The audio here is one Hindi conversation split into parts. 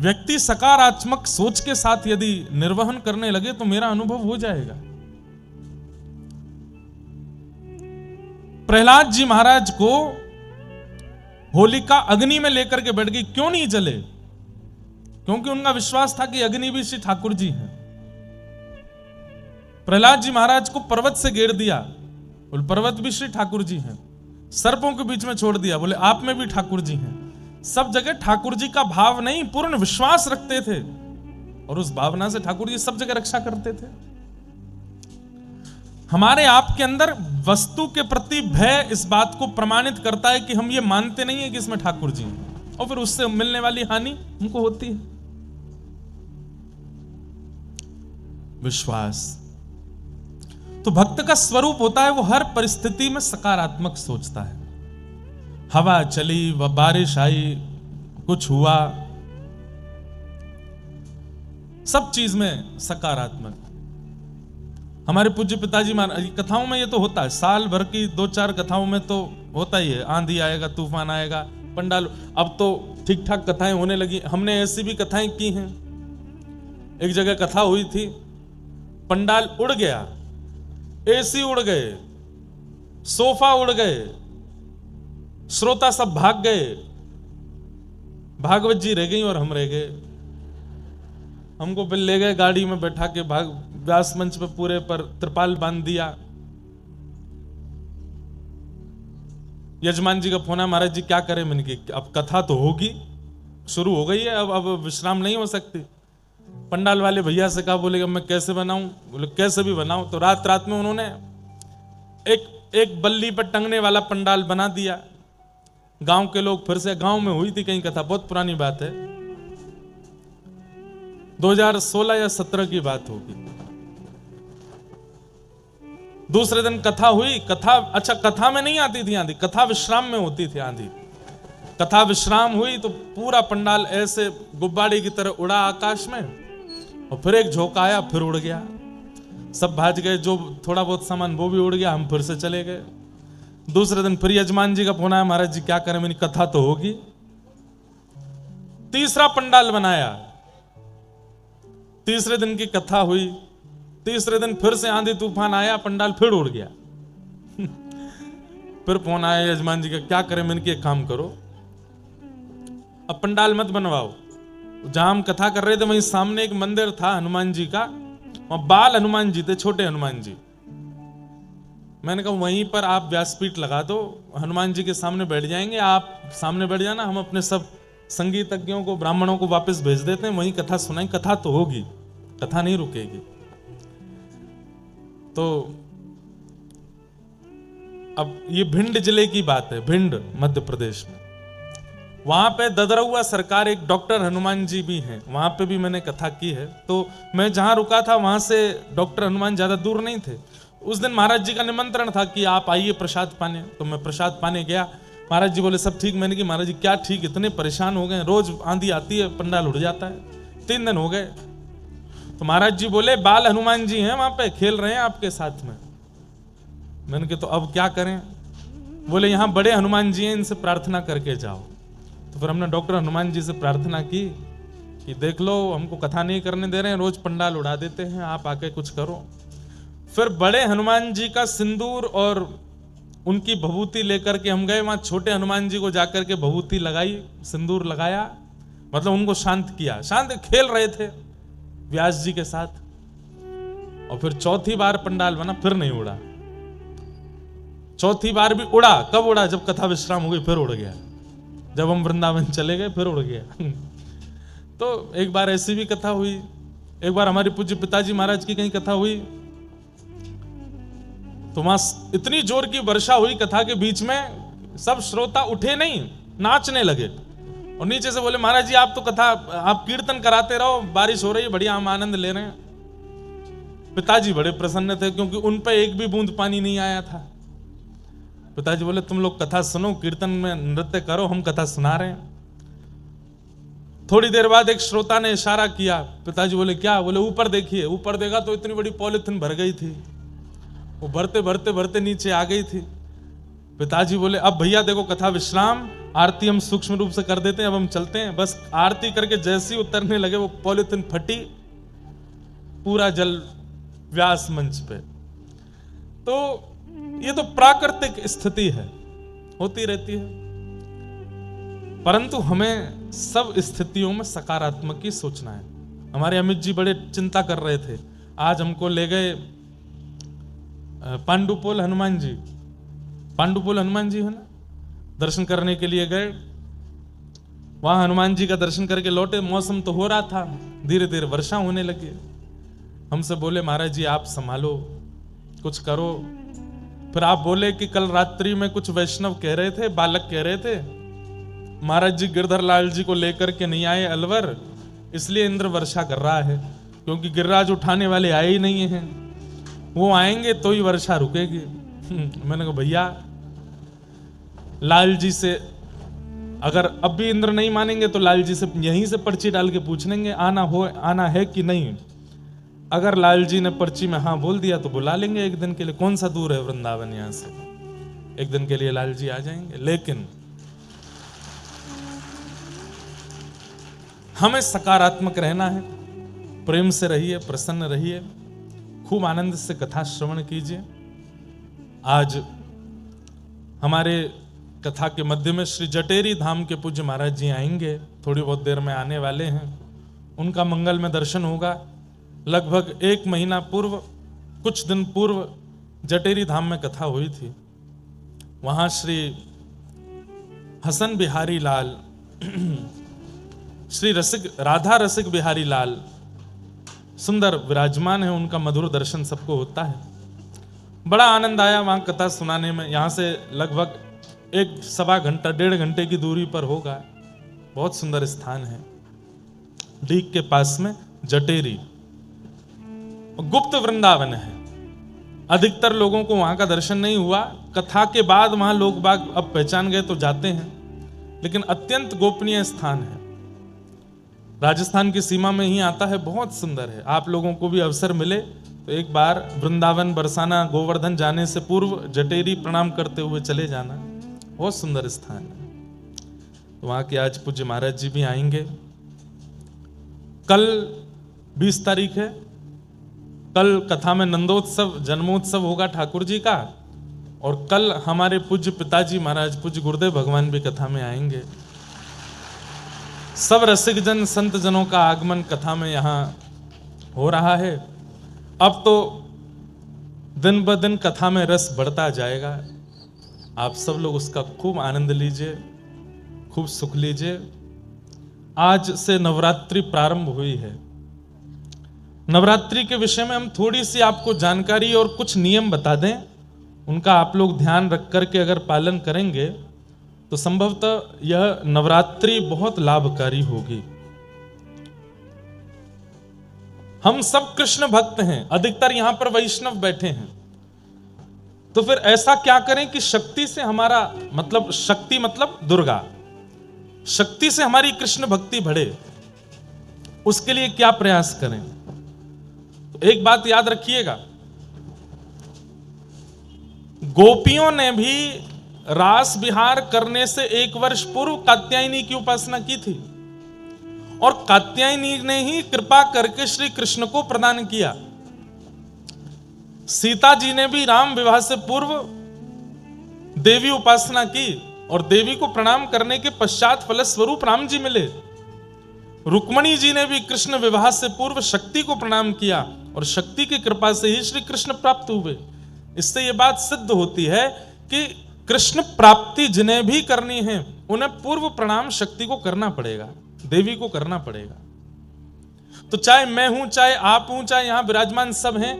व्यक्ति सकारात्मक सोच के साथ यदि निर्वहन करने लगे तो मेरा अनुभव हो जाएगा। प्रहलाद जी महाराज को होलिका अग्नि में लेकर के बैठ गई, क्यों नहीं जले? क्योंकि उनका विश्वास था कि अग्नि भी श्री ठाकुर जी हैं। प्रहलाद जी महाराज को पर्वत से घेर दिया, बोले पर्वत भी श्री ठाकुर जी हैं। सर्पों के बीच में छोड़ दिया, बोले आप में भी ठाकुर जी हैं। सब जगह ठाकुर जी का भाव नहीं, पूर्ण विश्वास रखते थे और उस भावना से ठाकुर जी सब जगह रक्षा करते थे। हमारे आपके अंदर वस्तु के प्रति भय इस बात को प्रमाणित करता है कि हम ये मानते नहीं है कि इसमें ठाकुर जी हैं, और फिर उससे मिलने वाली हानि हमको होती है। विश्वास तो भक्त का स्वरूप होता है, वो हर परिस्थिति में सकारात्मक सोचता है। हवा चली, व बारिश आई, कुछ हुआ, सब चीज में सकारात्मक। हमारे पूज्य पिताजी महाराज कथाओं में ये तो होता है, साल भर की 2-4 कथाओं में तो होता ही है, आंधी आएगा, तूफान आएगा, पंडाल। अब तो ठीक ठाक कथाएं होने लगी। हमने ऐसी भी कथाएं की हैं। एक जगह कथा हुई थी, पंडाल उड़ गया, एसी उड़ गए, सोफा उड़ गए, श्रोता सब भाग गए, भागवत जी रह गई और हम रह गए। हमको फिर ले गए गाड़ी में बैठा के, व्यास मंच पे पूरे पर त्रिपाल बांध दिया। यजमान जी का फोन है, महाराज जी क्या करें? मैंने कहा अब कथा तो होगी, शुरू हो गई है, अब विश्राम नहीं हो सकती। पंडाल वाले भैया से कहा, बोले मैं कैसे बनाऊं? बोले कैसे भी बनाओ। तो रात में उन्होंने एक बल्ली पर टंगने वाला पंडाल बना दिया। गांव के लोग फिर से, गांव में हुई थी कहीं कथा, बहुत पुरानी बात है, 2016 या 17 की बात होगी। दूसरे दिन कथा हुई। कथा, अच्छा कथा में नहीं आती थी आंधी, कथा विश्राम में होती थी आंधी। कथा विश्राम हुई तो पूरा पंडाल ऐसे गुब्बारे की तरह उड़ा आकाश में, और फिर एक झोंका आया, फिर उड़ गया। सब भाज गए, जो थोड़ा बहुत सामान वो भी उड़ गया, हम फिर से चले गए। दूसरे दिन फिर यजमान जी का फोन आया, महाराज जी क्या करें? मेरी कथा तो होगी। तीसरा पंडाल बनाया, तीसरे दिन की कथा हुई, तीसरे दिन फिर से आंधी तूफान आया, पंडाल फिर उड़ गया। फिर फोन आया यजमान जी का, क्या करें? मैंने कहा एक काम करो, अब पंडाल मत बनवाओ। जहां हम कथा कर रहे थे वहीं सामने एक मंदिर था हनुमान जी का, वहां बाल हनुमान जी थे, छोटे हनुमान जी। मैंने कहा वहीं पर आप व्यासपीठ लगा दो, हनुमान जी के सामने बैठ जाएंगे, आप सामने बैठ जाना, हम अपने सब संगीतज्ञों को, ब्राह्मणों को वापस भेज देते हैं, वहीं कथा सुनाई, कथा तो होगी, कथा नहीं रुकेगी। तो अब ये भिंड जिले की बात है, भिंड मध्य प्रदेश में, वहां पे ददरौआ सरकार एक डॉक्टर हनुमान जी भी हैं, वहां पे भी मैंने कथा की है। तो मैं जहां रुका था वहां से डॉक्टर हनुमान ज्यादा दूर नहीं थे। उस दिन महाराज जी का निमंत्रण था कि आप आइए प्रसाद पाने, तो मैं प्रसाद पाने गया। महाराज जी बोले सब ठीक? मैंने कहा महाराज जी क्या ठीक, इतने परेशान हो गए, रोज आंधी आती है, पंडाल उड़ जाता है, 3 दिन हो गए। तो महाराज जी बोले बाल हनुमान जी हैं वहां पे, खेल रहे हैं आपके साथ में। मैंने कहा तो अब क्या करें? बोले यहाँ बड़े हनुमान जी हैं, इनसे प्रार्थना करके जाओ। तो फिर हमने डॉक्टर हनुमान जी से प्रार्थना की कि देख लो हमको कथा नहीं करने दे रहे हैं, रोज पंडाल उड़ा देते हैं, आप आके कुछ करो। फिर बड़े हनुमान जी का सिंदूर और उनकी भभूति लेकर के हम गए वहां, छोटे हनुमान जी को जाकर के भभूति लगाई, सिंदूर लगाया, मतलब उनको शांत किया। शांत खेल रहे थे व्यास जी के साथ। और फिर चौथी बार पंडाल बना, फिर नहीं उड़ा। चौथी बार भी उड़ा, कब उड़ा? जब कथा विश्राम हो गई, फिर उड़ गया। जब हम वृंदावन चले गए फिर उड़ गया। तो एक बार ऐसी भी कथा हुई। एक बार हमारे पूज्य पिताजी महाराज की कहीं कथा हुई, तो वहां इतनी जोर की वर्षा हुई कथा के बीच में, सब श्रोता उठे नहीं, नाचने लगे। और नीचे से बोले महाराज जी आप तो कथा, आप कीर्तन कराते रहो, बारिश हो रही है बढ़िया, हम आनंद ले रहे हैं। पिताजी बड़े प्रसन्न थे क्योंकि उन पे एक भी बूंद पानी नहीं आया था। पिताजी बोले तुम लोग कथा सुनो, कीर्तन में नृत्य करो, हम कथा सुना रहे हैं। थोड़ी देर बाद एक श्रोता ने इशारा किया। पिताजी बोले क्या? बोले ऊपर देखिए। ऊपर देखा तो इतनी बड़ी पॉलिथीन भर गई थी, वो भरते भरते भरते नीचे आ गई थी। पिताजी बोले अब भैया देखो कथा विश्राम, आरती हम सूक्ष्म रूप से कर देते हैं, अब हम चलते हैं। बस आरती करके जैसे ही उतरने लगे वो पॉलिथीन फटी, पूरा जल व्यास मंच पे। तो ये तो प्राकृतिक स्थिति है, होती रहती है, परंतु हमें सब स्थितियों में सकारात्मक ही सोचना है। हमारे अमित जी बड़े चिंता कर रहे थे, आज हमको ले गए पांडुपोल हनुमान जी, पांडुपोल हनुमान जी है ना, दर्शन करने के लिए गए। वहां हनुमान जी का दर्शन करके लौटे, मौसम तो हो रहा था, धीरे धीरे वर्षा होने लगी। हमसे बोले महाराज जी आप संभालो, कुछ करो। फिर आप बोले कि कल रात्रि में कुछ वैष्णव कह रहे थे, बालक कह रहे थे महाराज जी गिरधर लाल जी को लेकर के नहीं आए अलवर, इसलिए इंद्र वर्षा कर रहा है, क्योंकि गिरिराज उठाने वाले आए ही नहीं हैं, वो आएंगे तो ही वर्षा रुकेगी। मैंने कहा भैया लाल जी से अगर अब भी इंद्र नहीं मानेंगे तो लाल जी से यहीं से पर्ची डाल के पूछ लेंगे आना है कि नहीं। अगर लाल जी ने पर्ची में हाँ बोल दिया तो बुला लेंगे एक दिन के लिए, कौन सा दूर है वृंदावन यहां से, एक दिन के लिए लाल जी आ जाएंगे। लेकिन हमें सकारात्मक रहना है, प्रेम से रहिए, प्रसन्न रहिए, खूब आनंद से कथा श्रवण कीजिए। आज हमारे कथा के मध्य में श्री जटेरी धाम के पूज्य महाराज जी आएंगे, थोड़ी बहुत देर में आने वाले हैं। उनका मंगल में दर्शन होगा। लगभग 1 महीना पूर्व, कुछ दिन पूर्व जटेरी धाम में कथा हुई थी। वहां श्री हसन बिहारी लाल श्री राधा रसिक बिहारी लाल सुंदर विराजमान है, उनका मधुर दर्शन सबको होता है। बड़ा आनंद आया वहां कथा सुनाने में। यहां से लगभग 1-1.25 घंटे की दूरी पर होगा। बहुत सुंदर स्थान है, डीग के पास में जटेरी, गुप्त वृंदावन है। अधिकतर लोगों को वहां का दर्शन नहीं हुआ, कथा के बाद वहां लोग बाग अब पहचान गए तो जाते हैं, लेकिन अत्यंत गोपनीय स्थान है। राजस्थान की सीमा में ही आता है, बहुत सुंदर है। आप लोगों को भी अवसर मिले तो एक बार वृंदावन, बरसाना, गोवर्धन जाने से पूर्व जटेरी प्रणाम करते हुए चले जाना, बहुत सुंदर स्थान है। वहां के आज पूज्य महाराज जी भी आएंगे। कल 20 तारीख है, कल कथा में नंदोत्सव, जन्मोत्सव होगा ठाकुर जी का, और कल हमारे पूज्य पिताजी महाराज पूज्य गुरुदेव भगवान भी कथा में आएंगे। सब रसिक जन, संत जनों का आगमन कथा में यहां हो रहा है। अब तो दिन ब दिन कथा में रस बढ़ता जाएगा। आप सब लोग उसका खूब आनंद लीजिए, खूब सुख लीजिए। आज से नवरात्रि प्रारंभ हुई है। नवरात्रि के विषय में हम थोड़ी सी आपको जानकारी और कुछ नियम बता दें, उनका आप लोग ध्यान रख करके अगर पालन करेंगे तो संभवतः यह नवरात्रि बहुत लाभकारी होगी। हम सब कृष्ण भक्त हैं, अधिकतर यहां पर वैष्णव बैठे हैं, तो फिर ऐसा क्या करें कि शक्ति से हमारा मतलब, शक्ति मतलब दुर्गा, शक्ति से हमारी कृष्ण भक्ति बढ़े, उसके लिए क्या प्रयास करें। तो एक बात याद रखिएगा, गोपियों ने भी रास विहार करने से 1 वर्ष पूर्व कात्यायनी की उपासना की थी, और कात्यायनी ने ही कृपा करके श्री कृष्ण को प्रदान किया। सीता जी ने भी राम विवाह से पूर्व देवी उपासना की, और देवी को प्रणाम करने के पश्चात फलस्वरूप राम जी मिले। रुक्मणी जी ने भी कृष्ण विवाह से पूर्व शक्ति को प्रणाम किया, और शक्ति की कृपा से ही श्री कृष्ण प्राप्त हुए। इससे यह बात सिद्ध होती है कि कृष्ण प्राप्ति जिन्हें भी करनी है उन्हें पूर्व प्रणाम शक्ति को करना पड़ेगा, देवी को करना पड़ेगा। तो चाहे मैं हूं, चाहे आप हूं, चाहे यहां विराजमान सब हैं,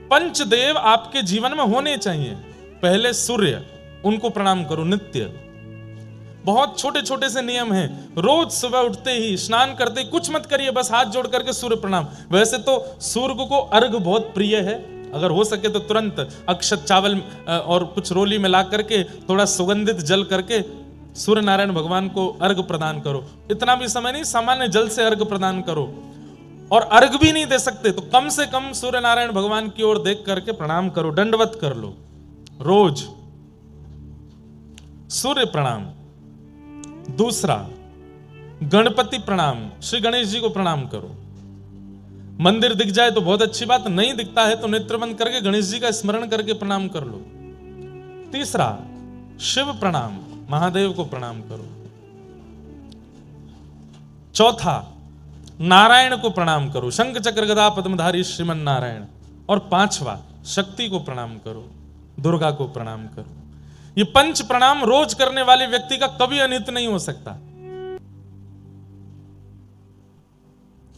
पंचदेव आपके जीवन में होने चाहिए। पहले सूर्य, उनको प्रणाम करो नित्य। बहुत छोटे छोटे से नियम हैं। रोज सुबह उठते ही, स्नान करते ही कुछ मत करिए, बस हाथ जोड़ करके सूर्य प्रणाम। वैसे तो सूर्य को अर्घ बहुत प्रिय है, अगर हो सके तो तुरंत अक्षत चावल और कुछ रोली मिला करके थोड़ा सुगंधित जल करके सूर्य नारायण भगवान को अर्घ प्रदान करो। इतना भी समय नहीं, सामान्य जल से अर्घ प्रदान करो। और अर्घ भी नहीं दे सकते तो कम से कम सूर्य नारायण भगवान की ओर देख करके प्रणाम करो, दंडवत कर लो रोज, सूर्य प्रणाम। दूसरा, गणपति प्रणाम, श्री गणेश जी को प्रणाम करो। मंदिर दिख जाए तो बहुत अच्छी बात, नहीं दिखता है तो नेत्र बंद करके गणेश जी का स्मरण करके प्रणाम कर लो। तीसरा, शिव प्रणाम, महादेव को प्रणाम करो। चौथा, नारायण को प्रणाम करो, शंख चक्र गदा पद्मधारी श्रीमन नारायण। और पांचवा, शक्ति को प्रणाम करो, दुर्गा को प्रणाम करो। ये पंच प्रणाम रोज करने वाले व्यक्ति का कभी अनित नहीं हो सकता।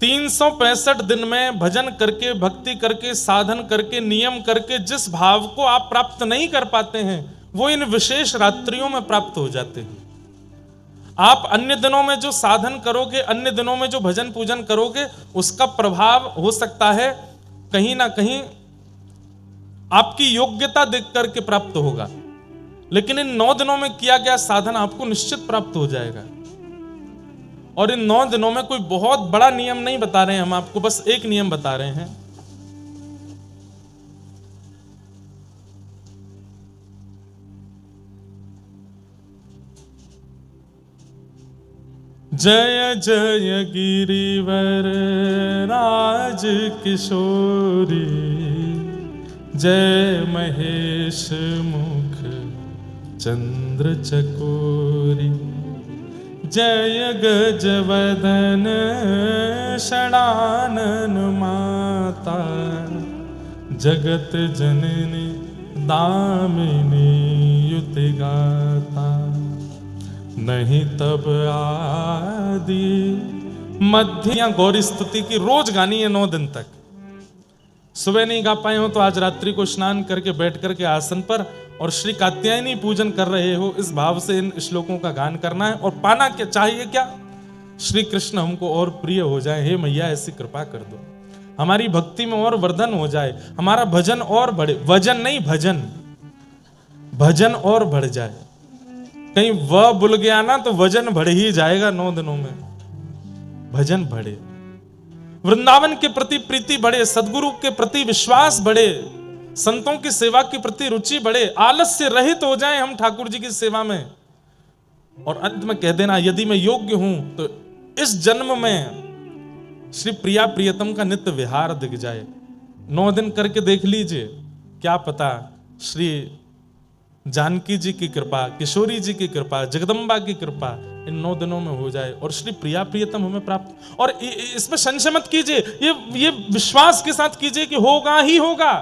365 दिन में भजन करके, भक्ति करके, साधन करके, नियम करके जिस भाव को आप प्राप्त नहीं कर पाते हैं, वो इन विशेष रात्रियों में प्राप्त हो जाते हैं। आप अन्य दिनों में जो साधन करोगे, अन्य दिनों में जो भजन पूजन करोगे, उसका प्रभाव हो सकता है कहीं ना कहीं आपकी योग्यता देख करके प्राप्त होगा, लेकिन इन 9 दिनों में किया गया साधन आपको निश्चित प्राप्त हो जाएगा। और इन 9 दिनों में कोई बहुत बड़ा नियम नहीं बता रहे हैं हम आपको, बस एक नियम बता रहे हैं। जय जय गिरिवर राज किशोरी, जय महेश मुख चंद्र चकोरी, जय गजवदन षडानन माता, जगत जननी दामिनी युति गाता। नहीं तब आदि मध्य गौरी स्तुति की रोज गानी है 9 दिन तक। सुबह नहीं गा पाए हो तो आज रात्रि को स्नान करके बैठ करके आसन पर और श्री कात्यायनी पूजन कर रहे हो, इस भाव से इन श्लोकों का गान करना है। और पाना क्या चाहिए? क्या? श्री कृष्ण हमको और प्रिय हो जाए, हे मैया ऐसी कृपा कर दो, हमारी भक्ति में और वर्धन हो जाए, हमारा भजन और बढ़े, वजन नहीं भजन, भजन और बढ़ जाए। कहीं वह भूल गया ना तो वजन बढ़ ही जाएगा 9 दिनों में, भजन बढ़े, वृंदावन के प्रति प्रीति बढ़े, सदगुरु के प्रति विश्वास बढ़े, संतों की सेवा के प्रति रुचि बढ़े, आलस्य रहित हो जाएं हम ठाकुर जी की सेवा में। और अंत में कह देना, यदि मैं योग्य हूं तो इस जन्म में श्री प्रिया प्रियतम का नित्य विहार दिख जाए। 9 दिन करके देख लीजिए, क्या पता श्री जानकी जी की कृपा, किशोरी जी की कृपा, जगदम्बा की कृपा इन 9 दिनों में हो जाए और श्री प्रिया प्रियतम हमें प्राप्त। और इसमें संशय मत कीजिए, ये विश्वास के साथ कीजिए कि होगा ही होगा।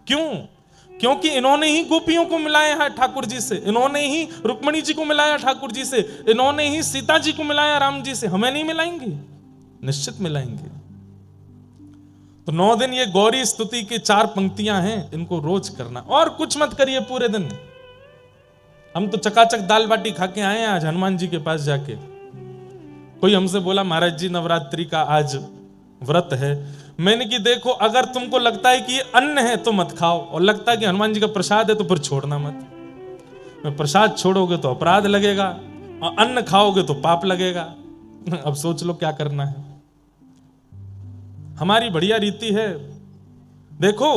क्यों? क्योंकि इन्होंने ही गोपियों को मिलाया है ठाकुर जी से, इन्होंने ही रुक्मणी जी को मिलाया ठाकुर जी से, इन्होंने ही सीता जी को मिलाया राम जी से। हमें नहीं मिलाएंगे? निश्चित मिलाएंगे। तो 9 दिन ये गौरी स्तुति की 4 पंक्तियां हैं, इनको रोज करना और कुछ मत करिए पूरे दिन। हम तो चकाचक दाल बाटी खा के आए हैं आज हनुमान जी के पास जाके। कोई हमसे बोला महाराज जी नवरात्रि का आज व्रत है। मैंने कि देखो, अगर तुमको लगता है कि ये अन्न है तो मत खाओ, और लगता है कि हनुमान जी का प्रसाद है तो फिर छोड़ना मत। मैं प्रसाद छोड़ोगे तो अपराध लगेगा और अन्न खाओगे तो पाप लगेगा। अब सोच लो क्या करना है। हमारी बढ़िया रीति है। देखो,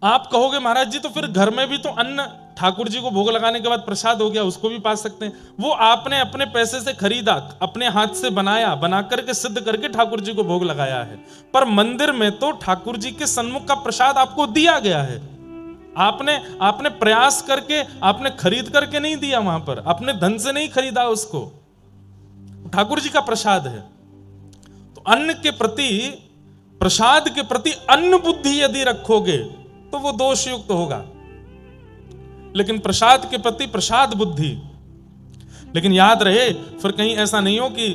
आप कहोगे महाराज जी तो फिर घर में भी तो अन्न ठाकुर जी को भोग लगाने के बाद प्रसाद हो गया, उसको भी पा सकते हैं। वो आपने अपने पैसे से खरीदा, अपने हाथ से बनाया, बना करके सिद्ध करके ठाकुर जी को भोग लगाया है। पर मंदिर में तो ठाकुर जी के सन्मुख का प्रसाद आपको दिया गया है। आपने प्रयास करके, आपने खरीद करके नहीं दिया, वहां पर अपने धन से नहीं खरीदा उसको, ठाकुर जी का प्रसाद है। तो अन्न के प्रति, प्रसाद के प्रति अन्न बुद्धि यदि रखोगे तो वो दोषयुक्त होगा, लेकिन प्रसाद के प्रति प्रसाद बुद्धि। लेकिन याद रहे, फिर कहीं ऐसा नहीं हो कि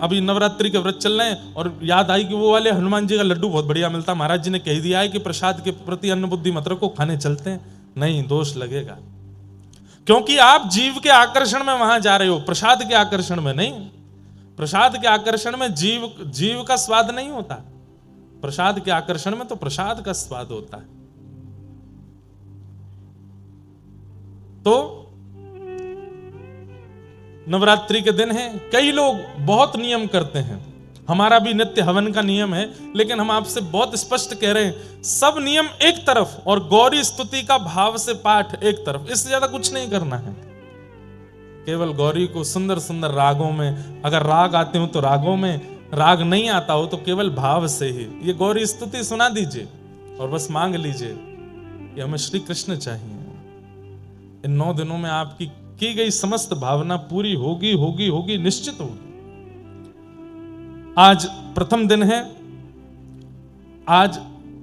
अभी नवरात्रि के व्रत चल रहे हैं और याद आई कि वो वाले हनुमान जी का लड्डू बहुत बढ़िया मिलता, महाराज जी ने कह दिया है कि प्रसाद के प्रति अन्न बुद्धि मत रखो, खाने चलते हैं। नहीं, दोष लगेगा, क्योंकि आप जीव के आकर्षण में वहां जा रहे हो, प्रसाद के आकर्षण में नहीं। प्रसाद के आकर्षण में जीव का स्वाद नहीं होता, प्रसाद के आकर्षण में तो प्रसाद का स्वाद होता है। तो नवरात्रि के दिन है, कई लोग बहुत नियम करते हैं, हमारा भी नित्य हवन का नियम है, लेकिन हम आपसे बहुत स्पष्ट कह रहे हैं, सब नियम एक तरफ और गौरी स्तुति का भाव से पाठ एक तरफ, इससे ज्यादा कुछ नहीं करना है। केवल गौरी को सुंदर सुंदर रागों में, अगर राग आते हो तो रागों में, राग नहीं आता हो तो केवल भाव से ही ये गौरी स्तुति सुना दीजिए और बस मांग लीजिए कि हमें श्री कृष्ण चाहिए। इन 9 दिनों में आपकी की गई समस्त भावना पूरी होगी होगी होगी, निश्चित होगी। आज प्रथम दिन है, आज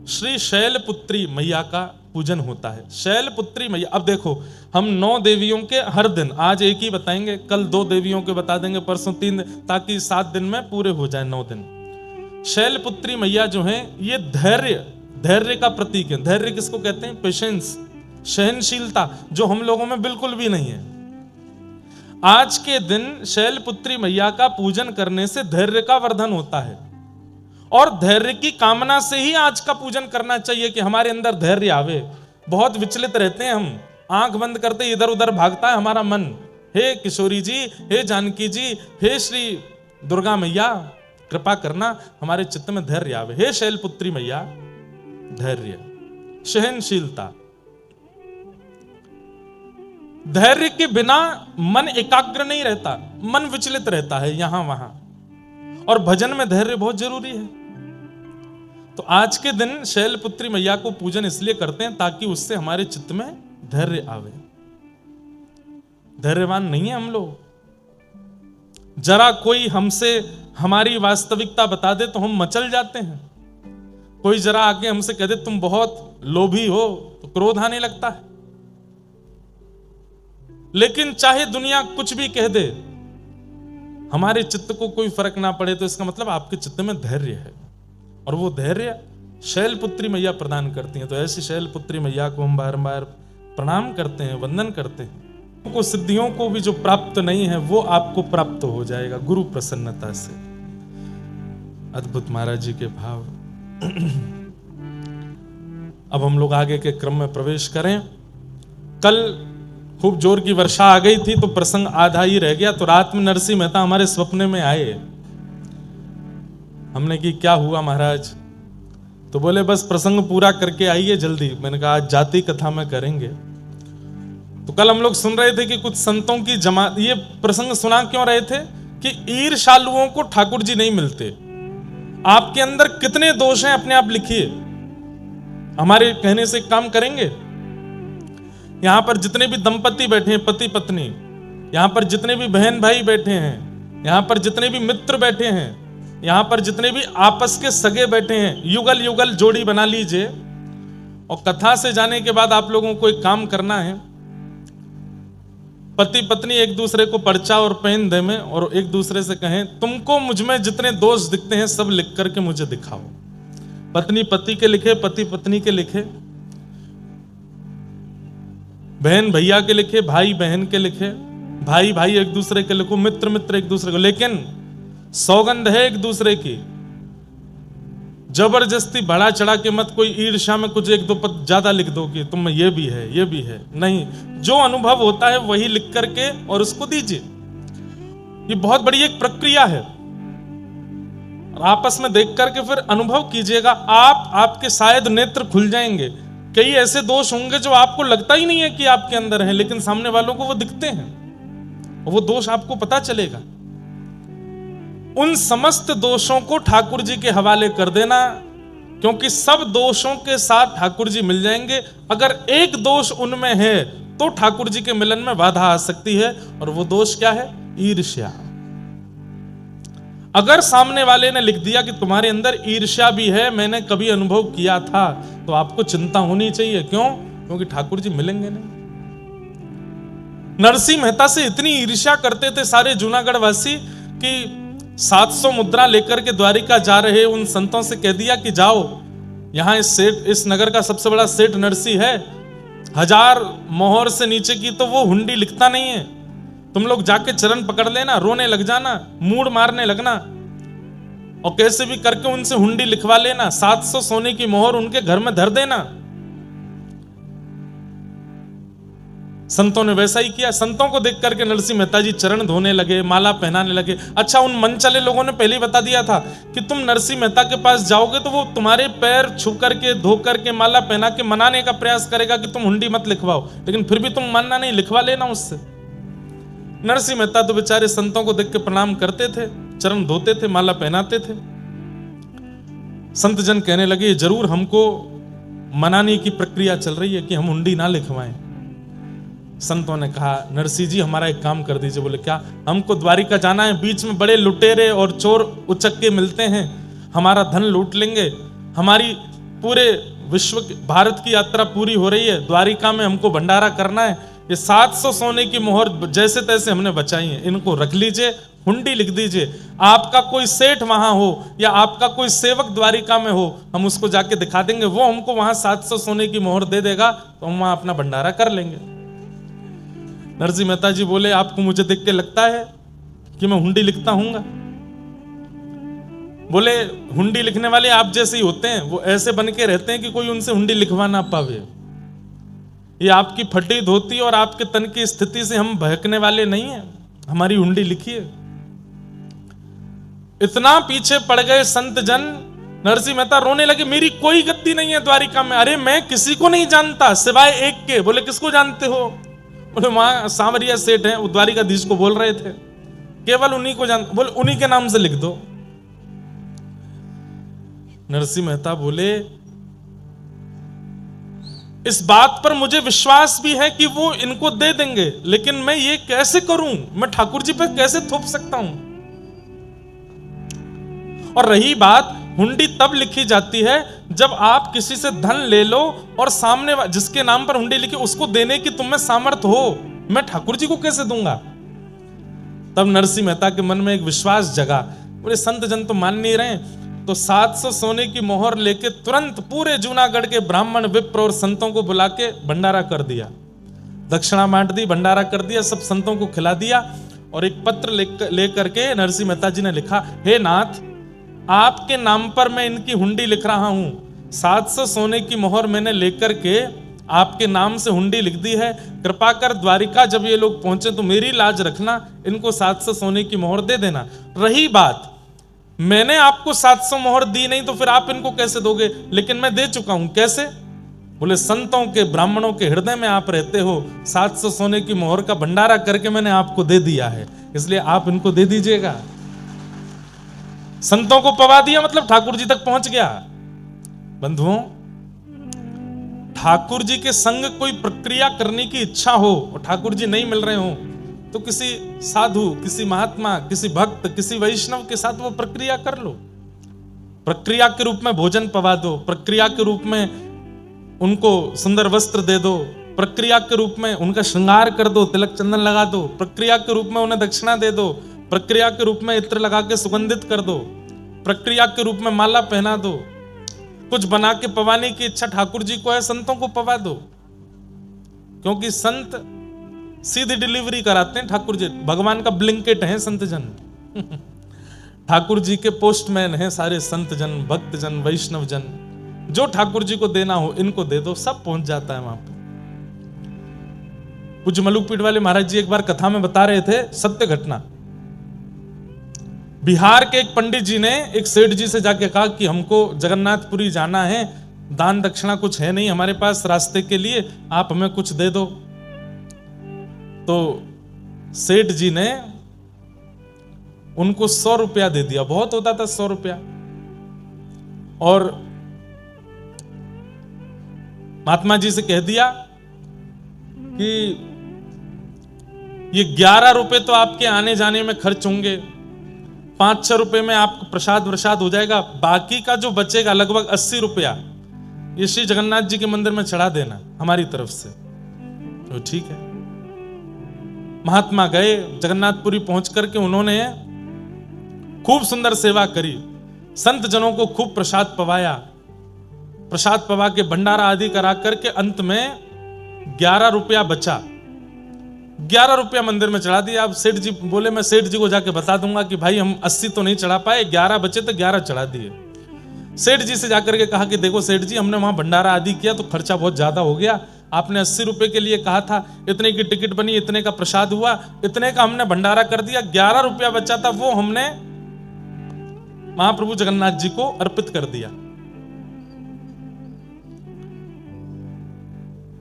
श्री शैलपुत्री मैया का पूजन होता है। शैलपुत्री मैया, अब देखो हम 9 देवियों के हर दिन, आज एक ही बताएंगे, कल 2 देवियों के बता देंगे, परसों 3, ताकि 7 दिन में पूरे हो जाए 9 दिन। शैलपुत्री मैया जो है ये धैर्य का प्रतीक है। धैर्य किसको कहते हैं? पेशेंस, सहनशीलता, जो हम लोगों में बिल्कुल भी नहीं है। आज के दिन शैलपुत्री मैया का पूजन करने से धैर्य का वर्धन होता है और धैर्य की कामना से ही आज का पूजन करना चाहिए कि हमारे अंदर धैर्य आवे। बहुत विचलित रहते हैं हम, आंख बंद करते इधर उधर भागता है हमारा मन। हे किशोरी जी, हे जानकी जी, हे श्री दुर्गा मैया, कृपा करना हमारे चित्त में धैर्य आवे। हे शैलपुत्री मैया, धैर्य, सहनशीलता। धैर्य के बिना मन एकाग्र नहीं रहता, मन विचलित रहता है यहां वहां, और भजन में धैर्य बहुत जरूरी है। तो आज के दिन शैलपुत्री मैया को पूजन इसलिए करते हैं ताकि उससे हमारे चित्त में धैर्य आवे। धैर्यवान नहीं है हम लोग। जरा कोई हमसे हमारी वास्तविकता बता दे तो हम मचल जाते हैं। कोई जरा आके हमसे कह दे तुम बहुत लोभी हो तो क्रोध आने लगता है। लेकिन चाहे दुनिया कुछ भी कह दे, हमारे चित्त को कोई फर्क ना पड़े, तो इसका मतलब आपके चित्त में धैर्य है, और वो धैर्य शैलपुत्री मैया प्रदान करती हैं। तो ऐसी शैलपुत्री मैया को हम बार बार प्रणाम करते हैं, वंदन करते हैं। को सिद्धियों को भी जो प्राप्त नहीं है वो आपको प्राप्त हो जाएगा गुरु प्रसन्नता से। अद्भुत महाराज जी के भाव। अब हम लोग आगे के क्रम में प्रवेश करें। कल खूब जोर की वर्षा आ गई थी तो प्रसंग आधा ही रह गया। तो रात में नरसिंह मेहता हमारे सपने में आए। हमने कि क्या हुआ महाराज? तो बोले बस प्रसंग पूरा करके आइए जल्दी। मैंने कहा आज जाति कथा में करेंगे। तो कल हम लोग सुन रहे थे कि कुछ संतों की जमात, ये प्रसंग सुना क्यों रहे थे कि ईर्ष्यालुओं को ठाकुर जी नहीं मिलते। आपके अंदर कितने दोष हैं अपने आप लिखिए। हमारे कहने से काम करेंगे। यहां पर जितने भी दंपति बैठे हैं, पति पत्नी, यहां पर जितने भी बहन भाई बैठे हैं, यहां पर जितने भी मित्र बैठे हैं, यहां पर जितने भी आपस के सगे बैठे हैं, युगल युगल जोड़ी बना लीजिए। और कथा से जाने के बाद आप लोगों को एक काम करना है। पति पत्नी एक दूसरे को पर्चा और पेन दे में और एक दूसरे से कहें तुमको मुझ में जितने दोष दिखते हैं सब लिख करके मुझे दिखाओ। पत्नी पति के लिखे, पति पत्नी के लिखे, बहन भैया के लिखे, भाई बहन के लिखे, भाई भाई एक दूसरे के लिखो, मित्र मित्र एक दूसरे को। लेकिन सौगंध है एक दूसरे की, जबरदस्ती बढ़ा चढ़ा के मत कोई ईर्ष्या में कुछ एक दो पद ज्यादा लिख दो कि तुम में ये भी है ये भी है। नहीं, जो अनुभव होता है वही लिख करके और उसको दीजिए। ये बहुत बड़ी एक प्रक्रिया है। और आपस में देख करके फिर अनुभव कीजिएगा। आपके शायद नेत्र खुल जाएंगे। कई ऐसे दोष होंगे जो आपको लगता ही नहीं है कि आपके अंदर है, लेकिन सामने वालों को वो दिखते हैं और वो दोष आपको पता चलेगा। उन समस्त दोषों को ठाकुर जी के हवाले कर देना, क्योंकि सब दोषों के साथ ठाकुर जी मिल जाएंगे। अगर एक दोष उनमें है तो ठाकुर जी के मिलन में बाधा आ सकती है, और वो दोष क्या है? ईर्ष्या। अगर सामने वाले ने लिख दिया कि तुम्हारे अंदर ईर्ष्या भी है, मैंने कभी अनुभव किया था, तो आपको चिंता होनी चाहिए। क्यों? क्योंकि ठाकुर जी मिलेंगे नहीं। नरसिंह मेहता से इतनी ईर्ष्या करते थे सारे जूनागढ़ वासी कि 700 मुद्रा लेकर के द्वारिका जा रहे उन संतों से कह दिया कि जाओ, यहां इस नगर का सबसे बड़ा सेठ नरसिंह है, 1000 मोहर से नीचे की तो वो हुंडी लिखता नहीं है। तुम लोग जाके चरण पकड़ लेना, रोने लग जाना, मूड मारने लगना, और कैसे भी करके उनसे हुंडी लिखवा लेना। 700 सोने की मोहर उनके घर में धर देना। संतों ने वैसा ही किया। संतों को देख करके नरसिंह मेहता जी चरण धोने लगे, माला पहनाने लगे। अच्छा, उन मन चले लोगों ने पहले ही बता दिया था कि तुम नरसिंह मेहता के पास जाओगे तो वो तुम्हारे पैर छू करके, धो करके, माला पहना के मनाने का प्रयास करेगा कि तुम हुंडी मत लिखवाओ, लेकिन फिर भी तुम मानना नहीं, लिखवा लेना उससे। नरसिंह मेहता तो बेचारे संतों को देख के प्रणाम करते थे, चरण धोते थे, माला पहनाते थे। संत जन कहने लगे जरूर हमको मनाने की प्रक्रिया चल रही है कि हम हुंडी ना लिखवाएं। संतों ने कहा नरसिंह जी हमारा एक काम कर दीजिए। बोले क्या? हमको द्वारिका जाना है, बीच में बड़े लुटेरे और चोर उचक्के मिलते हैं, हमारा धन लूट लेंगे, हमारी पूरे विश्व भारत की यात्रा पूरी हो रही है, द्वारिका में हमको भंडारा करना है, ये 700 सोने की मोहर जैसे तैसे हमने बचाई है, इनको रख लीजिए, हुंडी लिख दीजिए। आपका कोई सेठ वहां हो या आपका कोई सेवक द्वारिका में हो, हम उसको जाके दिखा देंगे, वो हमको वहां 700 सोने की मोहर दे देगा, तो हम वहां अपना भंडारा कर लेंगे। नरसिंह मेहता जी बोले आपको मुझे देख के लगता है कि मैं हुंडी लिखता हूंगा? बोले हुंडी लिखने वाले आप जैसे ही होते हैं, वो ऐसे बन के रहते हैं कि कोई उनसे हुंडी लिखवा ना पावे। ये आपकी फटी धोती और आपके तन की स्थिति से हम बहकने वाले नहीं हैं, हमारी हुंडी लिखिए। इतना पीछे पड़ गए संत जन, नरसिंह मेहता रोने लगे मेरी कोई गद्दी नहीं है द्वारिका में। अरे मैं किसी को नहीं जानता सिवाय एक के। बोले किसको जानते हो? बोले वहां सांवरिया सेठ हैं, वो द्वारिकाधीश को बोल रहे थे, केवल उन्हीं को जानते। बोले उन्हीं के नाम से लिख दो। नरसिंह मेहता बोले इस बात पर मुझे विश्वास भी है कि वो इनको दे देंगे, लेकिन मैं ये कैसे करूं? मैं ठाकुर जी पर कैसे थोप सकता हूं? और रही बात, हुंडी तब लिखी जाती है जब आप किसी से धन ले लो और सामने जिसके नाम पर हुंडी लिखी उसको देने की तुम में सामर्थ्य हो। मैं ठाकुर जी को कैसे दूंगा? तब नरसिंह मेहता के मन में एक विश्वास जगा। बोले संत जन तो मान नहीं रहे, तो 700 सोने की मोहर लेके तुरंत पूरे जूनागढ़ के ब्राह्मण विप्र और संतों को बुला के भंडारा कर दिया, दक्षिणा बांट दी, भंडारा कर दिया, सब संतों को खिला दिया। और एक पत्र लेकर के नरसिंह मेहता जी ने लिखा, हे नाथ आपके नाम पर मैं इनकी हुंडी लिख रहा हूं, 700 सोने की मोहर मैंने लेकर के आपके नाम से हुंडी लिख दी है, कृपा कर द्वारिका जब ये लोग पहुंचे तो मेरी लाज रखना, इनको 700 सोने की मोहर दे देना। रही बात, मैंने आपको 700 मोहर दी नहीं तो फिर आप इनको कैसे दोगे? लेकिन मैं दे चुका हूं। कैसे? बोले संतों के ब्राह्मणों के हृदय में आप रहते हो, 700 सोने की मोहर का भंडारा करके मैंने आपको दे दिया है, इसलिए आप इनको दे दीजिएगा। संतों को पवा दिया मतलब ठाकुर जी तक पहुंच गया। बंधुओं, ठाकुर जी के संग कोई प्रक्रिया करने की इच्छा हो और ठाकुर जी नहीं मिल रहे हो, तो किसी साधु, किसी महात्मा, किसी भक्त, किसी वैष्णव के साथ वो प्रक्रिया कर लो। प्रक्रिया के रूप में भोजन पवा दो, प्रक्रिया के रूप में उनको सुंदर वस्त्र दे दो, प्रक्रिया के रूप में उनका श्रृंगार कर दो, तिलक चंदन लगा दो, प्रक्रिया के रूप में उन्हें दक्षिणा दे दो, प्रक्रिया के रूप में इत्र लगा के सुगंधित कर दो, प्रक्रिया के रूप में माला पहना दो। कुछ बना के पवाने की इच्छा ठाकुर जी को है, संतों को पवा दो, क्योंकि संत सीधी डिलीवरी कराते हैं। ठाकुर जी भगवान का ब्लिंकेट है संत जन। ठाकुर जी के पोस्टमैन हैं सारे संत जन, भक्त जन, वैष्णव जन। जो ठाकुर जी को देना हो इनको दे दो, सब पहुंच जाता है वहां पे। पूज्य मलुकपीठ वाले महाराज जी एक बार कथा में बता रहे थे सत्य घटना। बिहार के एक पंडित जी ने एक सेठ जी से जाके कहा कि हमको जगन्नाथपुरी जाना है, दान दक्षिणा कुछ है नहीं हमारे पास रास्ते के लिए, आप हमें कुछ दे दो। तो सेठ जी ने उनको 100 रुपया दे दिया, बहुत होता था 100 रुपया। और महात्मा जी से कह दिया कि ये 11 रुपए तो आपके आने जाने में खर्च होंगे, 5-6 रुपए में आपको प्रसाद वरसाद हो जाएगा, बाकी का जो बचेगा लगभग 80 रुपया ये श्री जगन्नाथ जी के मंदिर में चढ़ा देना हमारी तरफ से। तो ठीक है। महात्मा गए, जगन्नाथपुरी पहुंच करके उन्होंने खूब सुंदर सेवा करी, संत जनों को खूब प्रसाद पवाया, प्रसाद पवा के भंडारा आदि करा करके अंत में 11 रुपया बचा, 11 रुपया मंदिर में चढ़ा दिया। अब सेठ जी बोले मैं सेठ जी को जाके बता दूंगा कि भाई हम 80 तो नहीं चढ़ा पाए, 11 बचे तो 11 चढ़ा दिए। सेठ जी से जाकर के कहा कि देखो सेठ जी, हमने वहां भंडारा आदि किया तो खर्चा बहुत ज्यादा हो गया, आपने 80 रुपए के लिए कहा था, इतने की टिकट बनी, इतने का प्रसाद हुआ, इतने का हमने भंडारा कर दिया, 11 रुपया बचा था वो हमने महाप्रभु जगन्नाथ जी को अर्पित कर दिया।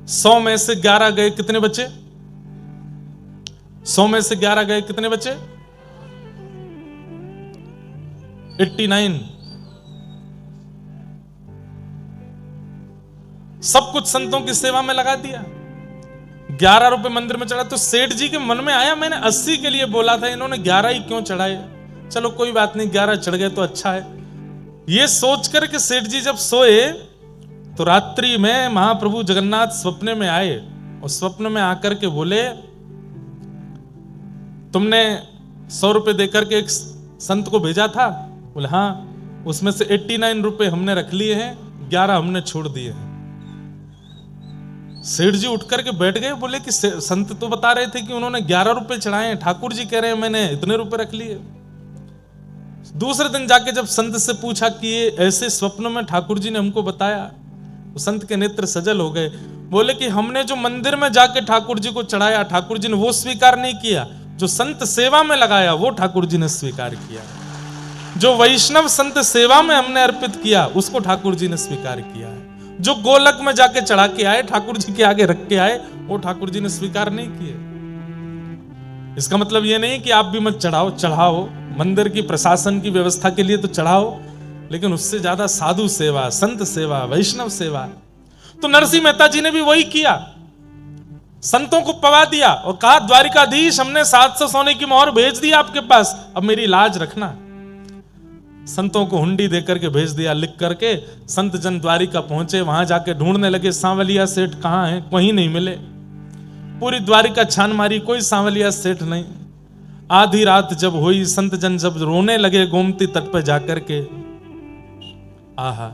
100 में से 11 गए, कितने बचे? 100 में से 11 गए, कितने बचे? 89। सब कुछ संतों की सेवा में लगा दिया। 11 रुपए मंदिर में चढ़ा। तो सेठ जी के मन में आया, मैंने 80 के लिए बोला था, इन्होंने 11 ही क्यों चढ़ाए? चलो कोई बात नहीं, 11 चढ़ गए तो अच्छा है। ये सोच कर के सेठ जी जब सोए तो रात्रि में महाप्रभु जगन्नाथ स्वप्न में आए और स्वप्न में आकर के बोले, तुमने 100 रुपए देकर के एक संत को भेजा था? बोले हाँ, उसमें से 89 रुपए हमने रख लिए हैं, 11 हमने छोड़ दिए हैं। सेठ जी उठ करके बैठ गए, बोले कि संत तो बता रहे थे कि उन्होंने 11 रुपए चढ़ाए, ठाकुर जी कह रहे हैं मैंने इतने रुपए रख लिए। दूसरे दिन जाके जब संत से पूछा कि ये ऐसे स्वप्न में ठाकुर जी ने हमको बताया, तो संत के नेत्र सजल हो गए। बोले कि हमने जो मंदिर में जाके ठाकुर जी को चढ़ाया, ठाकुर जी ने वो स्वीकार नहीं किया, जो संत सेवा में लगाया वो ठाकुर जी ने स्वीकार किया। जो वैष्णव संत सेवा में हमने अर्पित किया उसको ठाकुर जी ने स्वीकार किया है। जो गोलक में जाके चढ़ा के आए, ठाकुर जी के आगे रख के आए, वो ठाकुर जी ने स्वीकार नहीं किए। इसका मतलब ये नहीं कि आप भी मत चढ़ाओ, चढ़ाओ, मंदिर की प्रशासन की व्यवस्था के लिए तो चढ़ाओ, लेकिन उससे ज्यादा साधु सेवा, संत सेवा, वैष्णव सेवा। तो नरसिंह मेहता जी ने भी वही किया, संतों को पवा दिया और कहा, द्वारिकाधीश हमने 700 सोने की मोहर भेज दी आपके पास, अब मेरी लाज रखना। संतों को हुंडी देकर के भेज दिया लिख करके। संत जन द्वारिका पहुंचे, वहां जाके ढूंढने लगे सांवलिया सेठ कहां है, कहीं नहीं मिले। पूरी द्वारिका छान मारी, कोई सांवलिया सेठ नहीं। आधी रात जब हुई, संत जन जब रोने लगे गोमती तट पर जाकर के, आहा,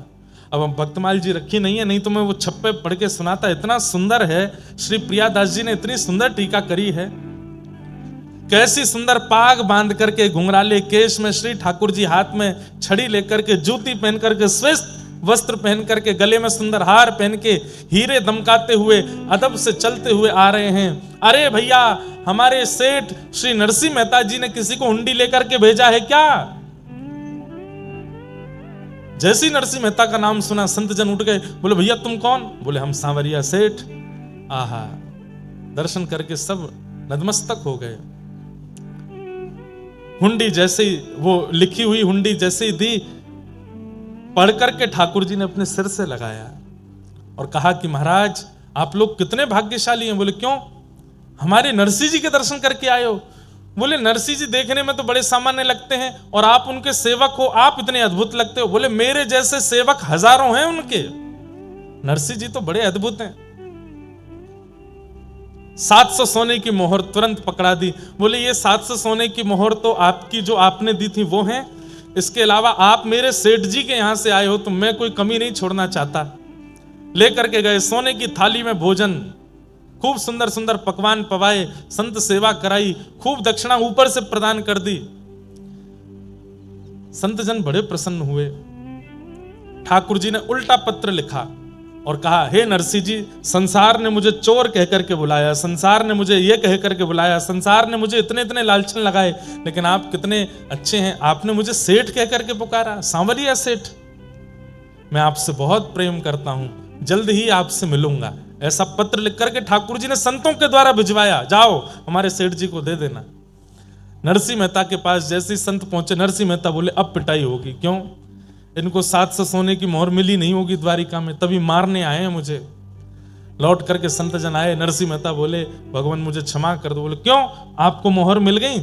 अब हम भक्तमाल जी रखी नहीं है, नहीं तो मैं वो छप्पे पढ़ के सुनाता, इतना सुंदर है। श्री प्रियादास जी ने इतनी सुंदर टीका करी है। कैसी सुंदर पाग बांध करके घुंघराले केश में श्री ठाकुर जी हाथ में छड़ी लेकर के, जूती पहन करके, श्रेष्ठ वस्त्र पहन करके, गले में सुंदर हार पहन के, हीरे दमकाते हुए अदब से चलते हुए आ रहे हैं। अरे भैया, हमारे सेठ श्री नरसिंह मेहता जी ने किसी को हुंडी लेकर के भेजा है क्या? जैसी नरसिंह मेहता का नाम सुना, संत जन उठ गए, बोले भैया तुम कौन? बोले हम सांवरिया सेठ। आहा, दर्शन करके सब नतमस्तक हो गए। हुंडी जैसे ही, वो लिखी हुई हुंडी जैसे ही दी, पढ़ करके ठाकुर जी ने अपने सिर से लगाया और कहा कि महाराज आप लोग कितने भाग्यशाली हैं। बोले क्यों? हमारे नरसिंह जी के दर्शन करके आए हो। बोले नरसिंह जी देखने में तो बड़े सामान्य लगते हैं और आप उनके सेवक हो, आप इतने अद्भुत लगते हो। बोले मेरे जैसे सेवक हजारों हैं उनके, नरसिंह जी तो बड़े अद्भुत हैं। 700 सोने की मोहर तुरंत पकड़ा दी। बोले ये 700 सोने की मोहर तो आपकी जो आपने दी थी वो है, इसके अलावा आप मेरे सेठ जी के यहां से आए हो तो मैं कोई कमी नहीं छोड़ना चाहता। लेकर के गए सोने की थाली में भोजन, खूब सुंदर सुंदर पकवान पवाए, संत सेवा कराई, खूब दक्षिणा ऊपर से प्रदान कर दी। संत जन बड़े प्रसन्न हुए। ठाकुर जी ने उल्टा पत्र लिखा और कहा, हे नरसिंह जी, संसार ने मुझे चोर कह करके बुलाया, संसार ने मुझे ये कह करके बुलाया, संसार ने मुझे इतने इतने लालचन लगाए, लेकिन आप कितने अच्छे हैं, आपने मुझे सेठ कह करके पुकारा, सांवरिया सेठ। मैं आपसे बहुत प्रेम करता हूं, जल्द ही आपसे मिलूंगा। ऐसा पत्र लिख करके ठाकुर जी ने संतों के द्वारा भिजवाया, जाओ हमारे सेठ जी को दे देना। नरसिंह मेहता के पास जैसे ही संत पहुंचे, नरसिंह मेहता बोले अब पिटाई होगी। क्यों? इनको 700 सोने की मोहर मिली नहीं होगी द्वारिका में, तभी मारने आए हैं मुझे। लौट करके संत जन आए, नरसिंह मेहता बोले भगवान मुझे क्षमा कर दो। बोले क्यों, आपको मोहर मिल गई?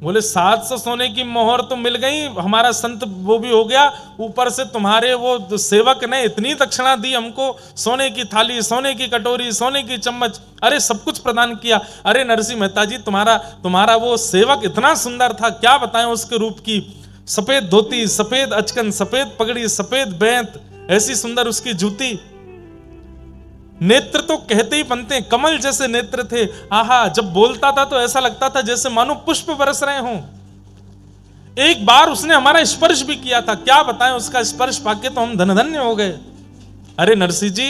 बोले 700 सोने की मोहर तो मिल गई, हमारा संत वो भी हो गया, ऊपर से तुम्हारे वो सेवक ने इतनी दक्षिणा दी हमको, सोने की थाली, सोने की कटोरी, सोने की चम्मच, अरे सब कुछ प्रदान किया। अरे नरसिंह मेहता जी, तुम्हारा वो सेवक इतना सुंदर था, क्या बताएं उसके रूप की। सफेद धोती, सफेद अचकन, सफेद पगड़ी, सफेद बैंत, ऐसी सुंदर उसकी जूती। नेत्र तो कहते ही बनते हैं, कमल जैसे नेत्र थे। आहा, जब बोलता था तो ऐसा लगता था जैसे मानो पुष्प बरस रहे हों। एक बार उसने हमारा स्पर्श भी किया था, क्या बताएं, उसका स्पर्श पाके तो हम धन्य हो गए। अरे नरसिंह जी,